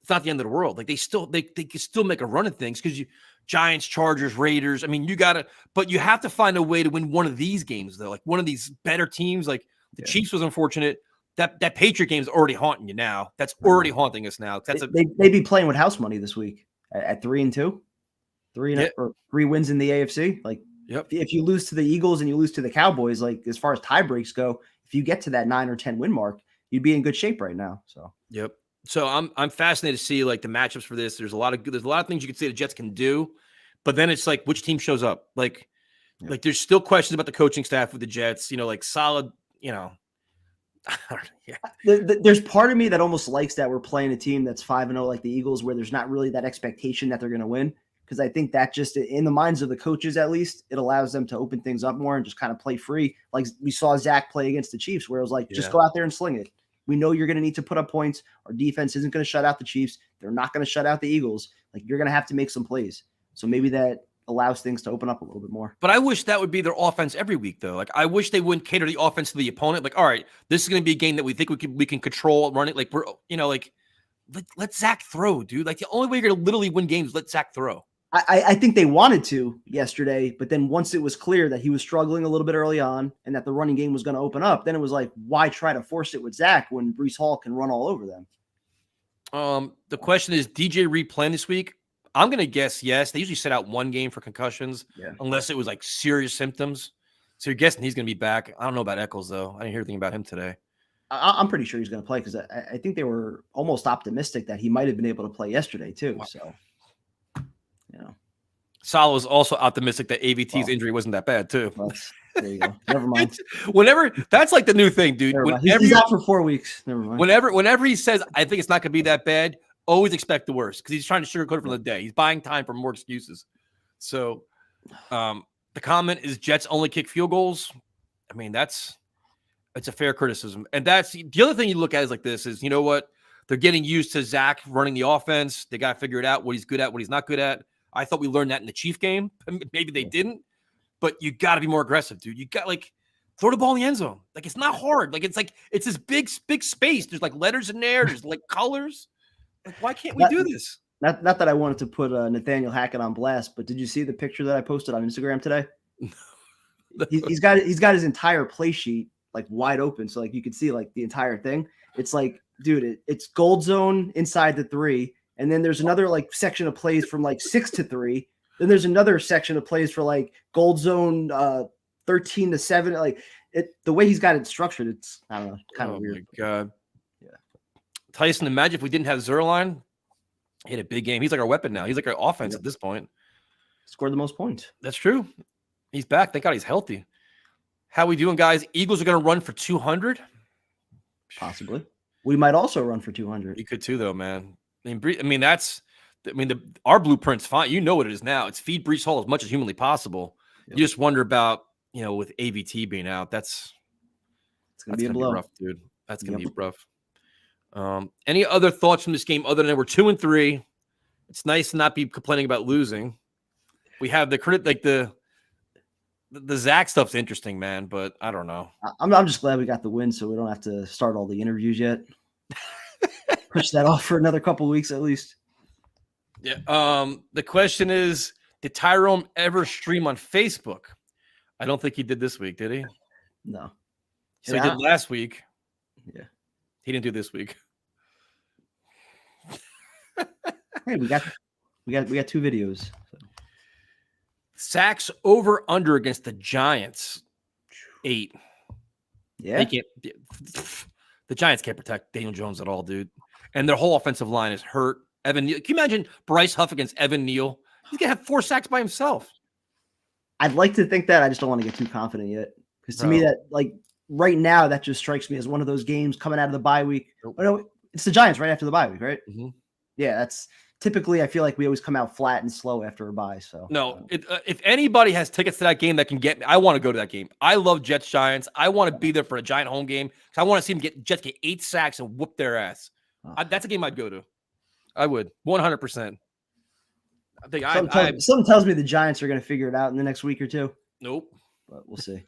it's not the end of the world. Like, they can still make a run at things because Giants, Chargers, Raiders. I mean, but you have to find a way to win one of these games, though. Like, one of these better teams, like the Chiefs was unfortunate. That Patriot game is already haunting you now. That's already haunting us now. They'd be playing with house money this week at 3-2, 3 wins in the AFC. Like, if you lose to the Eagles and you lose to the Cowboys, like, as far as tie breaks go, if you get to that 9 or 10 win mark, you'd be in good shape right now. So I'm fascinated to see, like, the matchups for this. There's a lot of things you could say the Jets can do, but then it's like which team shows up. Like there's still questions about the coaching staff with the Jets. Like solid. There's part of me that almost likes that we're playing a team that's 5-0 like the Eagles, where there's not really that expectation that they're going to win, because I think that just, in the minds of the coaches at least, it allows them to open things up more and just kind of play free. Like we saw Zach play against the Chiefs, where it was like, just go out there and sling it. We know you're going to need to put up points. Our defense isn't going to shut out the Chiefs. They're not going to shut out the Eagles. Like, you're going to have to make some plays. So maybe that allows things to open up a little bit more. But I wish that would be their offense every week, though. Like, I wish they wouldn't cater the offense to the opponent. Like, all right, this is going to be a game that we think we can control, run it. Like, let Zach throw, dude. Like, the only way you're going to literally win games is let Zach throw. I think they wanted to yesterday, but then once it was clear that he was struggling a little bit early on and that the running game was going to open up, then it was like, why try to force it with Zach when Breece Hall can run all over them? The question is, DJ Reed playing this week? I'm going to guess yes. They usually set out 1 game for concussions, unless it was like serious symptoms. So you're guessing he's going to be back. I don't know about Eccles, though. I didn't hear anything about him today. I'm pretty sure he's going to play, because I think they were almost optimistic that he might have been able to play yesterday too. Wow. So, Salah was also optimistic that AVT's injury wasn't that bad too. There you go. Never mind. That's like the new thing, dude. He's out for 4 weeks. Never mind. Whenever he says, I think it's not going to be that bad, always expect the worst, because he's trying to sugarcoat it from the day. He's buying time for more excuses. So the comment is Jets only kick field goals. I mean, it's a fair criticism. And that's the other thing you look at is like this is, you know what? They're getting used to Zach running the offense. They got to figure it out, what he's good at, what he's not good at. I thought we learned that in the Chief game. Maybe they didn't, but you got to be more aggressive, dude. You got throw the ball in the end zone. Like, it's not hard. It's this big space. There's like letters in there. There's like colors. Like, why can't we do this? Not that I wanted to put Nathaniel Hackett on blast, but did you see the picture that I posted on Instagram today? he's got his entire play sheet like wide open, so like you could see like the entire thing. It's like, dude, it's gold zone inside the 3. And then there's another like section of plays from like 6 to 3. Then there's another section of plays for like gold zone 13 to 7. Like the way he's got it structured, it's, I don't know, kind of weird. Oh my God. Yeah. Tyson, imagine if we didn't have Zerline. He had a big game. He's like our weapon now. He's like our offense at this point. Scored the most points. That's true. He's back. Thank God he's healthy. How we doing, guys? Eagles are going to run for 200? Possibly. We might also run for 200. You could too, though, man. Our blueprint's fine. You know what it is now. It's feed Breece Hall as much as humanly possible. Yep. You just wonder about, with AVT being out, that's going to be rough, dude. That's going to be rough. Any other thoughts from this game other than we're 2-3? It's nice to not be complaining about losing. We have the Zach stuff's interesting, man, but I don't know. I'm just glad we got the win, so we don't have to start all the interviews yet. Push that off for another couple of weeks at least. Yeah. The question is, did Tyrone ever stream on Facebook? I don't think he did this week, did he? No. So he did last week. Yeah. He didn't do this week. Hey, we got 2 videos. So. Sacks over under against the Giants. 8. Yeah. The Giants can't protect Daniel Jones at all, dude. And their whole offensive line is hurt. Evan Neal. Can you imagine Bryce Huff against Evan Neal? He's going to have 4 sacks by himself. I'd like to think that. I just don't want to get too confident yet. Because to me, that like right now, that just strikes me as one of those games coming out of the bye week. Oh, no, it's the Giants right after the bye week, right? Mm-hmm. Yeah, that's typically, I feel like we always come out flat and slow after a bye. So no, if anybody has tickets to that game that can get me, I want to go to that game. I love Jets Giants. I want to be there for a Giant home game because I want to see them Jets get 8 sacks and whoop their ass. That's a game I'd go to. I would 100%. I think something tells me the Giants are going to figure it out in the next week or two. Nope, but we'll see.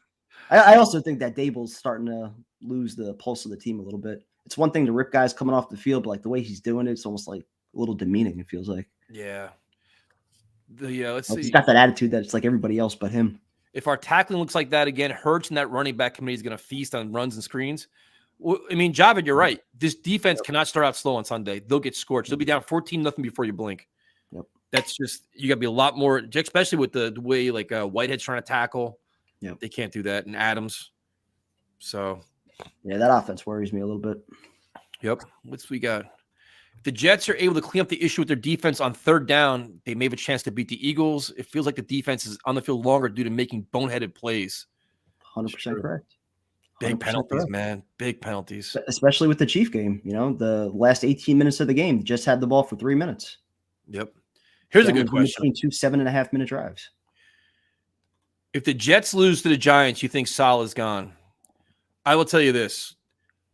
I also think that Dable's starting to lose the pulse of the team a little bit. It's one thing to rip guys coming off the field, but like the way he's doing it, it's almost like a little demeaning. It feels like. Yeah. Let's see. He's got that attitude that it's like everybody else but him. If our tackling looks like that again, Hurts and that running back committee is going to feast on runs and screens. I mean, Javid, you're right. This defense cannot start out slow on Sunday. They'll get scorched. They'll be down 14-0 before you blink. Yep. That's just, you got to be a lot more, especially with the way like Whitehead's trying to tackle. Yep. They can't do that. And Adams. So. Yeah, that offense worries me a little bit. Yep. What's we got? If the Jets are able to clean up the issue with their defense on 3rd down, they may have a chance to beat the Eagles. It feels like the defense is on the field longer due to making boneheaded plays. 100% correct. Big penalties, man. Big penalties. Especially with the Chief game. You know, the last 18 minutes of the game, just had the ball for 3 minutes. Yep. Here's a good question. Between 2 7.5-minute drives. If the Jets lose to the Giants, you think Salah's gone? I will tell you this.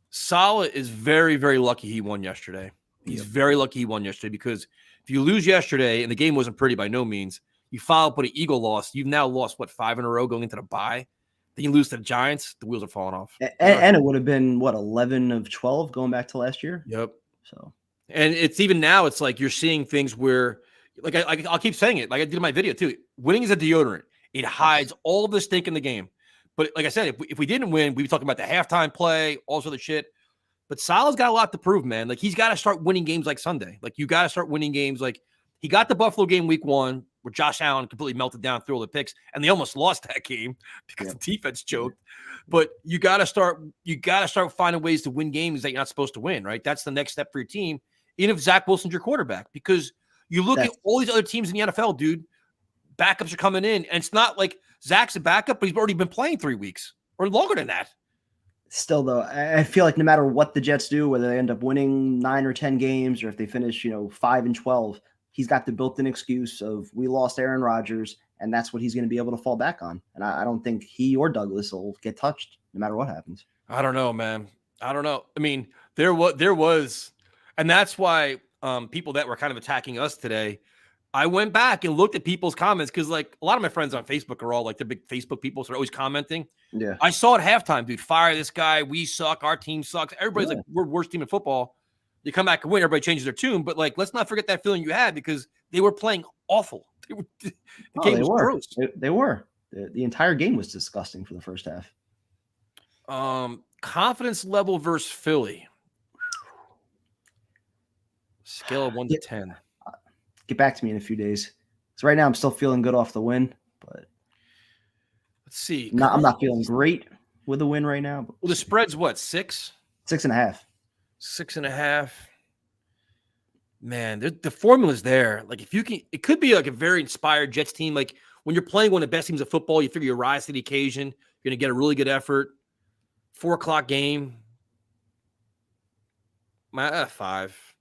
Salah is very, very lucky he won yesterday. He's very lucky he won yesterday because if you lose yesterday, and the game wasn't pretty by no means, you follow up with an Eagle loss. You've now lost, 5 in a row going into the bye? Then you lose to the Giants, the wheels are falling off. And it would have been, 11 of 12 going back to last year? Yep. So, and it's even now, it's like you're seeing things where, like I'll keep saying it, like I did in my video too. Winning is a deodorant. It hides all the stink in the game. But like I said, if we didn't win, we'd be talking about the halftime play, all this other shit. But Salah's got a lot to prove, man. Like, he's got to start winning games like Sunday. Like, you got to start winning games. Like, he got the Buffalo game week 1 where Josh Allen completely melted down through all the picks, and they almost lost that game because the defense choked. But you got to start finding ways to win games that you're not supposed to win, right? That's the next step for your team, even if Zach Wilson's your quarterback. Because you look at all these other teams in the NFL, dude, backups are coming in, and it's not like Zach's a backup, but he's already been playing 3 weeks or longer than that. Still, though, I feel like no matter what the Jets do, whether they end up winning 9 or 10 games, or if they finish, 5 and 12, he's got the built-in excuse of we lost Aaron Rodgers, and that's what he's going to be able to fall back on. And I don't think he or Douglas will get touched no matter what happens. I don't know, man. I don't know. I mean, there was, and that's why people that were kind of attacking us today, I went back and looked at people's comments because, like, a lot of my friends on Facebook are all like the big Facebook people, so they're always commenting. Yeah, I saw at halftime, dude. Fire this guy. We suck. Our team sucks. Everybody's like, we're worst team in football. You come back and win. Everybody changes their tune, but like, let's not forget that feeling you had because they were playing awful. The game was gross. They were. The entire game was disgusting for the first half. Confidence level versus Philly. Scale of 1 to 10. Get back to me in a few days. So right now I'm still feeling good off the win, but let's see. I'm not feeling great with the win right now. But well, the spread's what? 6? 6.5. 6.5. Man, the formula's there. Like, if you can, it could be like a very inspired Jets team. Like, when you're playing one of the best teams of football, you figure you rise to the occasion. You're going to get a really good effort. 4:00 game. My 5.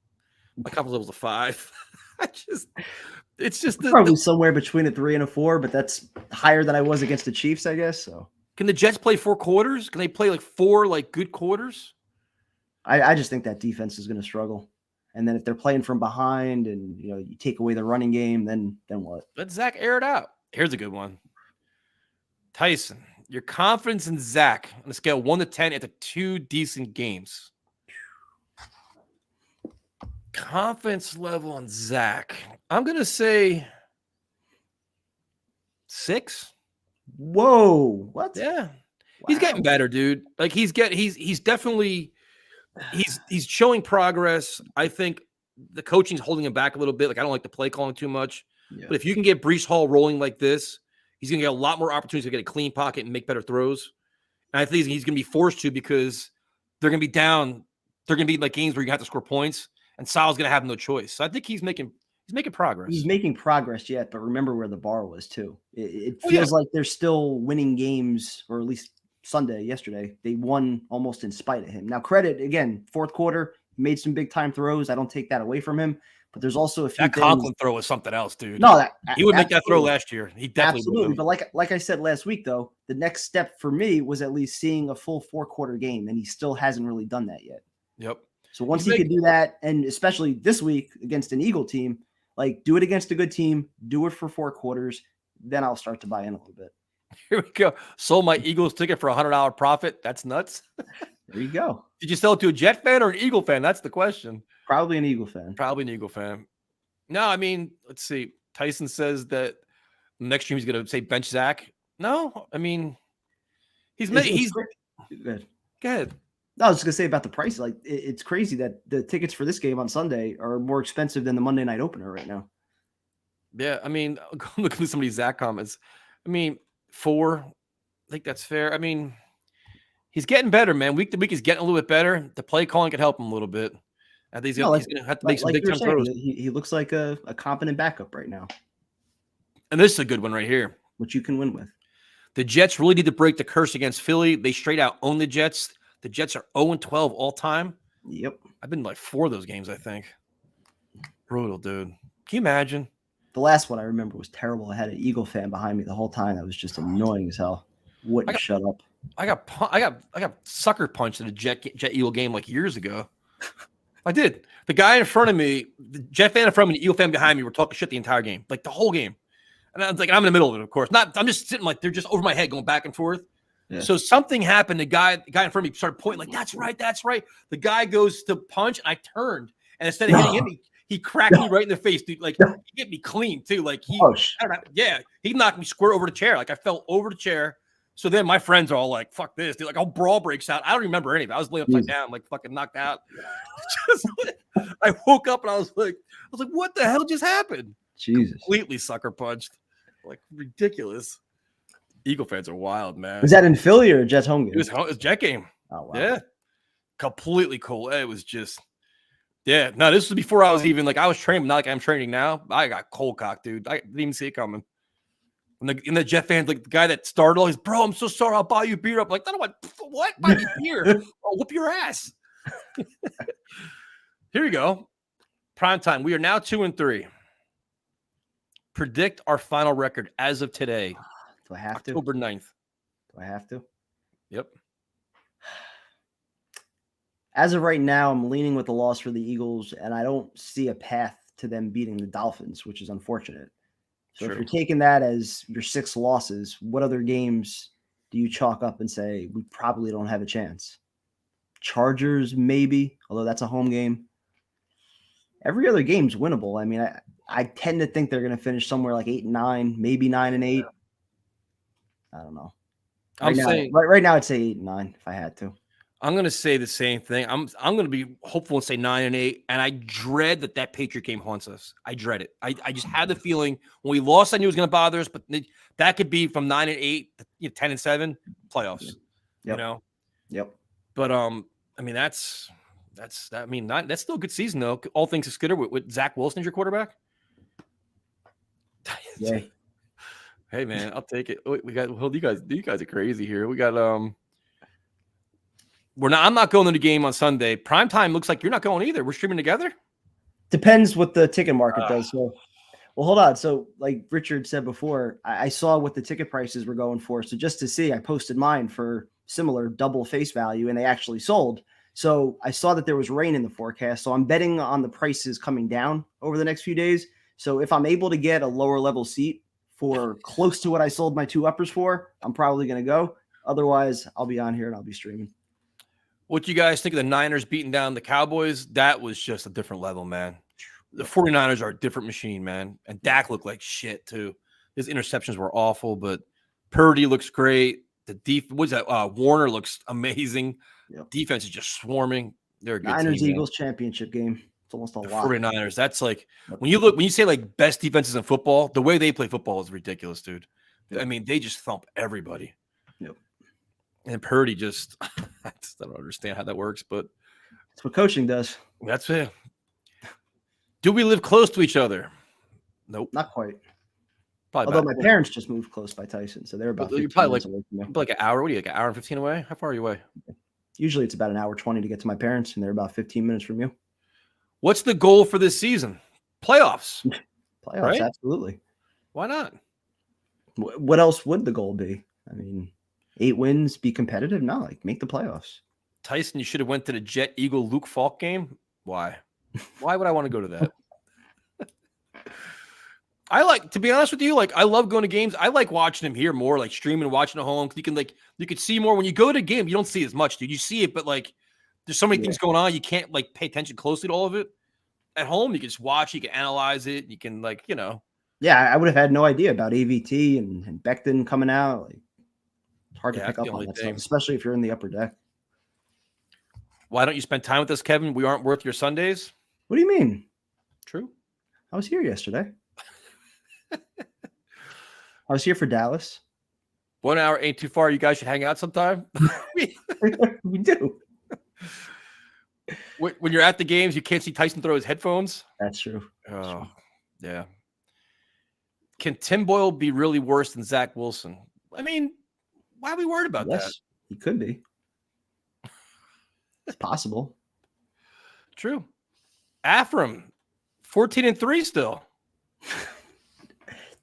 My couple levels of 5. It's just probably somewhere between a 3 and a 4, but that's higher than I was against the Chiefs, I guess. So, can the Jets play 4 quarters? Can they play like 4 like good quarters? I just think that defense is going to struggle. And then if they're playing from behind and you take away the running game, then what? Let Zach air it out. Here's a good one. Tyson, your confidence in Zach on a scale of 1 to 10 after 2 decent games. Confidence level on Zach. I'm going to say 6. Whoa. What? Yeah. Wow. He's getting better, dude. Like, he's definitely he's showing progress. I think the coaching's holding him back a little bit. Like, I don't like the play calling too much. Yeah. But if you can get Breece Hall rolling like this, he's going to get a lot more opportunities to get a clean pocket and make better throws. And I think he's going to be forced to because they're going to be down. They're going to be like games where you have to score points. and Sal's going to have no choice. So I think he's making progress. He's making progress yet, but remember where the bar was too. It Oh, feels like they're still winning games, or at least yesterday, they won almost in spite of him. Now, credit again, fourth quarter, made some big time throws. I don't take that away from him, but there's also a few that things. Conklin throw was something else, dude. No, he would make that throw last year. He definitely absolutely. would. But like I said last week, though, the next step for me was at least seeing a full 4-quarter game, and he still hasn't really done that yet. Yep. So once he could do that, and especially this week against an Eagle team, like do it against a good team, do it for 4 quarters, then I'll start to buy in a little bit. Here we go. Sold my Eagles ticket for $100 profit. That's nuts. There you go. Did you sell it to a Jet fan or an Eagle fan? That's the question. Probably an Eagle fan. Probably an Eagle fan. No, I mean, let's see. Tyson says that next year he's going to say bench Zach. No, I mean, he's good. Go ahead. No, I was just gonna say about the price. Like it's crazy that the tickets for this game on Sunday are more expensive than the Monday night opener right now. Yeah, I mean, look at some of these Zach comments. I mean, 4, I think that's fair. I mean, he's getting better, man. Week to week, he's getting a little bit better. The play calling could help him a little bit. I think he's going to have to make some big time throws. He looks like a competent backup right now. And this is a good one right here, which you can win with. The Jets really need to break the curse against Philly. They straight out own the Jets. The Jets are 0-12 all time. Yep. I've been like 4 of those games, I think. Brutal, dude. Can you imagine? The last one I remember was terrible. I had an Eagle fan behind me the whole time. That was just annoying as hell. Wouldn't shut up. I got sucker punched in a Jet Eagle game like years ago. I did. The guy in front of me, the Jet fan in front of me, the Eagle fan behind me were talking shit the entire game, like the whole game. And I was like, I'm in the middle of it, of course. I'm just sitting like they're just over my head going back and forth. Yeah. So something happened. The guy in front of me started pointing like, that's right. The guy goes to punch, and I turned. And instead of hitting him, he cracked me right in the face, dude. Like, he hit me clean, too. Like, I don't know. Yeah, he knocked me square over the chair. Like, I fell over the chair. So then my friends are all like, fuck this, dude. Like, all brawl breaks out. I don't remember any of it. I was laying upside down, like, fucking knocked out. I woke up, and I was like, what the hell just happened? Jesus. Completely sucker punched. Like, ridiculous. Eagle fans are wild, man. Was that in Philly or Jets home game? It was Jet game. Oh, wow. Yeah. Completely cool. It was just, yeah. No, this was before I was even, like, I was training, not like I'm training now. I got cold cocked, dude. I didn't even see it coming. And the Jet fans, like, the guy that started all, he's, bro, I'm so sorry. I'll buy you a beer. I'm like, no, what? Buy me beer. I'll whoop your ass. Here we go. Prime time. We are now 2-3. Predict our final record as of today. Do I have October 9th. Do I have to? Yep. As of right now, I'm leaning with the loss for the Eagles, and I don't see a path to them beating the Dolphins, which is unfortunate. So if you're taking that as your 6 losses, what other games do you chalk up and say we probably don't have a chance? Chargers, maybe, although that's a home game. Every other game's winnable. I mean, I tend to think they're going to finish somewhere like 8-9, maybe 9-8. I don't know. Right now, I'd say 8-9 if I had to. I'm going to say the same thing. I'm going to be hopeful and say 9-8, and I dread that Patriot game haunts us. I dread it. I just had the feeling when we lost, I knew it was going to bother us, but that could be from 9-8, 10-7 playoffs. Yep. You know. Yep. But I mean that's still a good season though. All things considered, with Zach Wilson as your quarterback. Yeah. Hey man, I'll take it. We got you guys are crazy here. We got I'm not going to the game on Sunday. Prime time looks like you're not going either. We're streaming together. Depends what the ticket market does. So, well, hold on. So, like Richard said before, I saw what the ticket prices were going for. So just to see, I posted mine for similar double face value, and they actually sold. So I saw that there was rain in the forecast. So I'm betting on the prices coming down over the next few days. So if I'm able to get a lower level seat for close to what I sold my 2 uppers for, I'm probably going to go. Otherwise, I'll be on here and I'll be streaming. What you guys think of the Niners beating down the Cowboys? That was just a different level, man. The 49ers are a different machine, man. And Dak looked like shit, too. His interceptions were awful, but Purdy looks great. Warner looks amazing. Yep. Defense is just swarming. They're a good Niners team, Eagles championship game. It's almost a lot. 49ers. That's like when you say like best defenses in football, the way they play football is ridiculous, dude. Yep. I mean, they just thump everybody. Yep. And Purdy I don't understand how that works, but that's what coaching does. That's it. Do we live close to each other? Nope. Not quite. Probably Although my parents just moved close by Tyson, so they're about 15 you're probably minutes away from me. like an hour. What are you, like an hour and 15 away? How far are you away? Usually it's about an hour 20 to get to my parents, and they're about 15 minutes from you. What's the goal for this season? Playoffs. Playoffs, Right? Absolutely. Why not? What else would the goal be? I mean, 8 wins, be competitive? No, like make the playoffs. Tyson, you should have went to the Jet Eagle Luke Falk game. Why? Why would I want to go to that? I like, to be honest with you, like I love going to games. I like watching them here more, like streaming, watching at home. You can see more when you go to a game. You don't see as much, dude. You see it, but like there's so many things going on. You can't like pay attention closely to all of it. At home, you can just watch. You can analyze it. You can Yeah, I would have had no idea about AVT and Becton coming out. Like, it's hard to pick up on that stuff, especially if you're in the upper deck. Why don't you spend time with us, Kevin? We aren't worth your Sundays. What do you mean? True. I was here yesterday. I was here for Dallas. 1 hour ain't too far. You guys should hang out sometime. We do. When you're at the games, you can't see Tyson throw his headphones. That's true. Oh, yeah. Can Tim Boyle be really worse than Zach Wilson? I mean, why are we worried about that? He could be. It's possible. True. Afram, 14-3 still.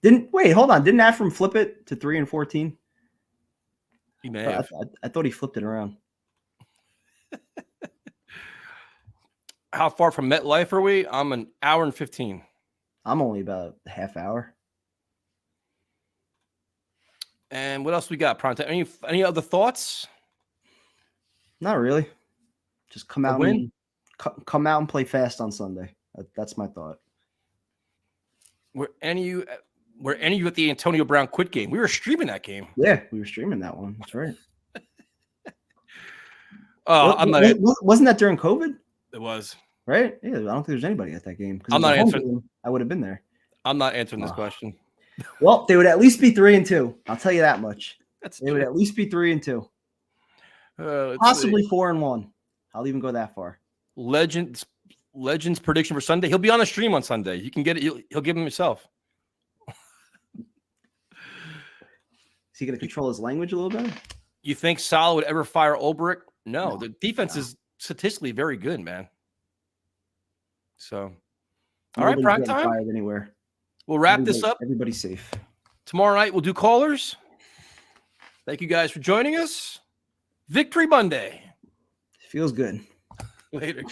Hold on. Didn't Afram flip it to 3-14? He may have. I thought he flipped it around. How far from MetLife are we? I'm an hour and 15. I'm only about a half hour. And what else we got? Pronto. Any other thoughts? Not really. Just come out win? Come out and play fast on Sunday. That's my thought. Were any of you at the Antonio Brown quit game? We were streaming that game. Yeah, we were streaming that one. That's right. Wasn't that during COVID? It was. Right? Yeah, I don't think there's anybody at that game. I'm not answering. I would have been there. I'm not answering this question. Well, they would at least be 3-2. I'll tell you that much. They would at least be 3-2. Possibly 4-1. I'll even go that far. Legends prediction for Sunday. He'll be on a stream on Sunday. You can get it. He'll give him himself. Is he going to control his language a little bit? You think Sal would ever fire Ulbrich? No. The defense is statistically very good, man. So, all right, prime time. Fired anywhere. We'll wrap this up. Everybody's safe. Tomorrow night, we'll do callers. Thank you guys for joining us. Victory Monday. Feels good. Later.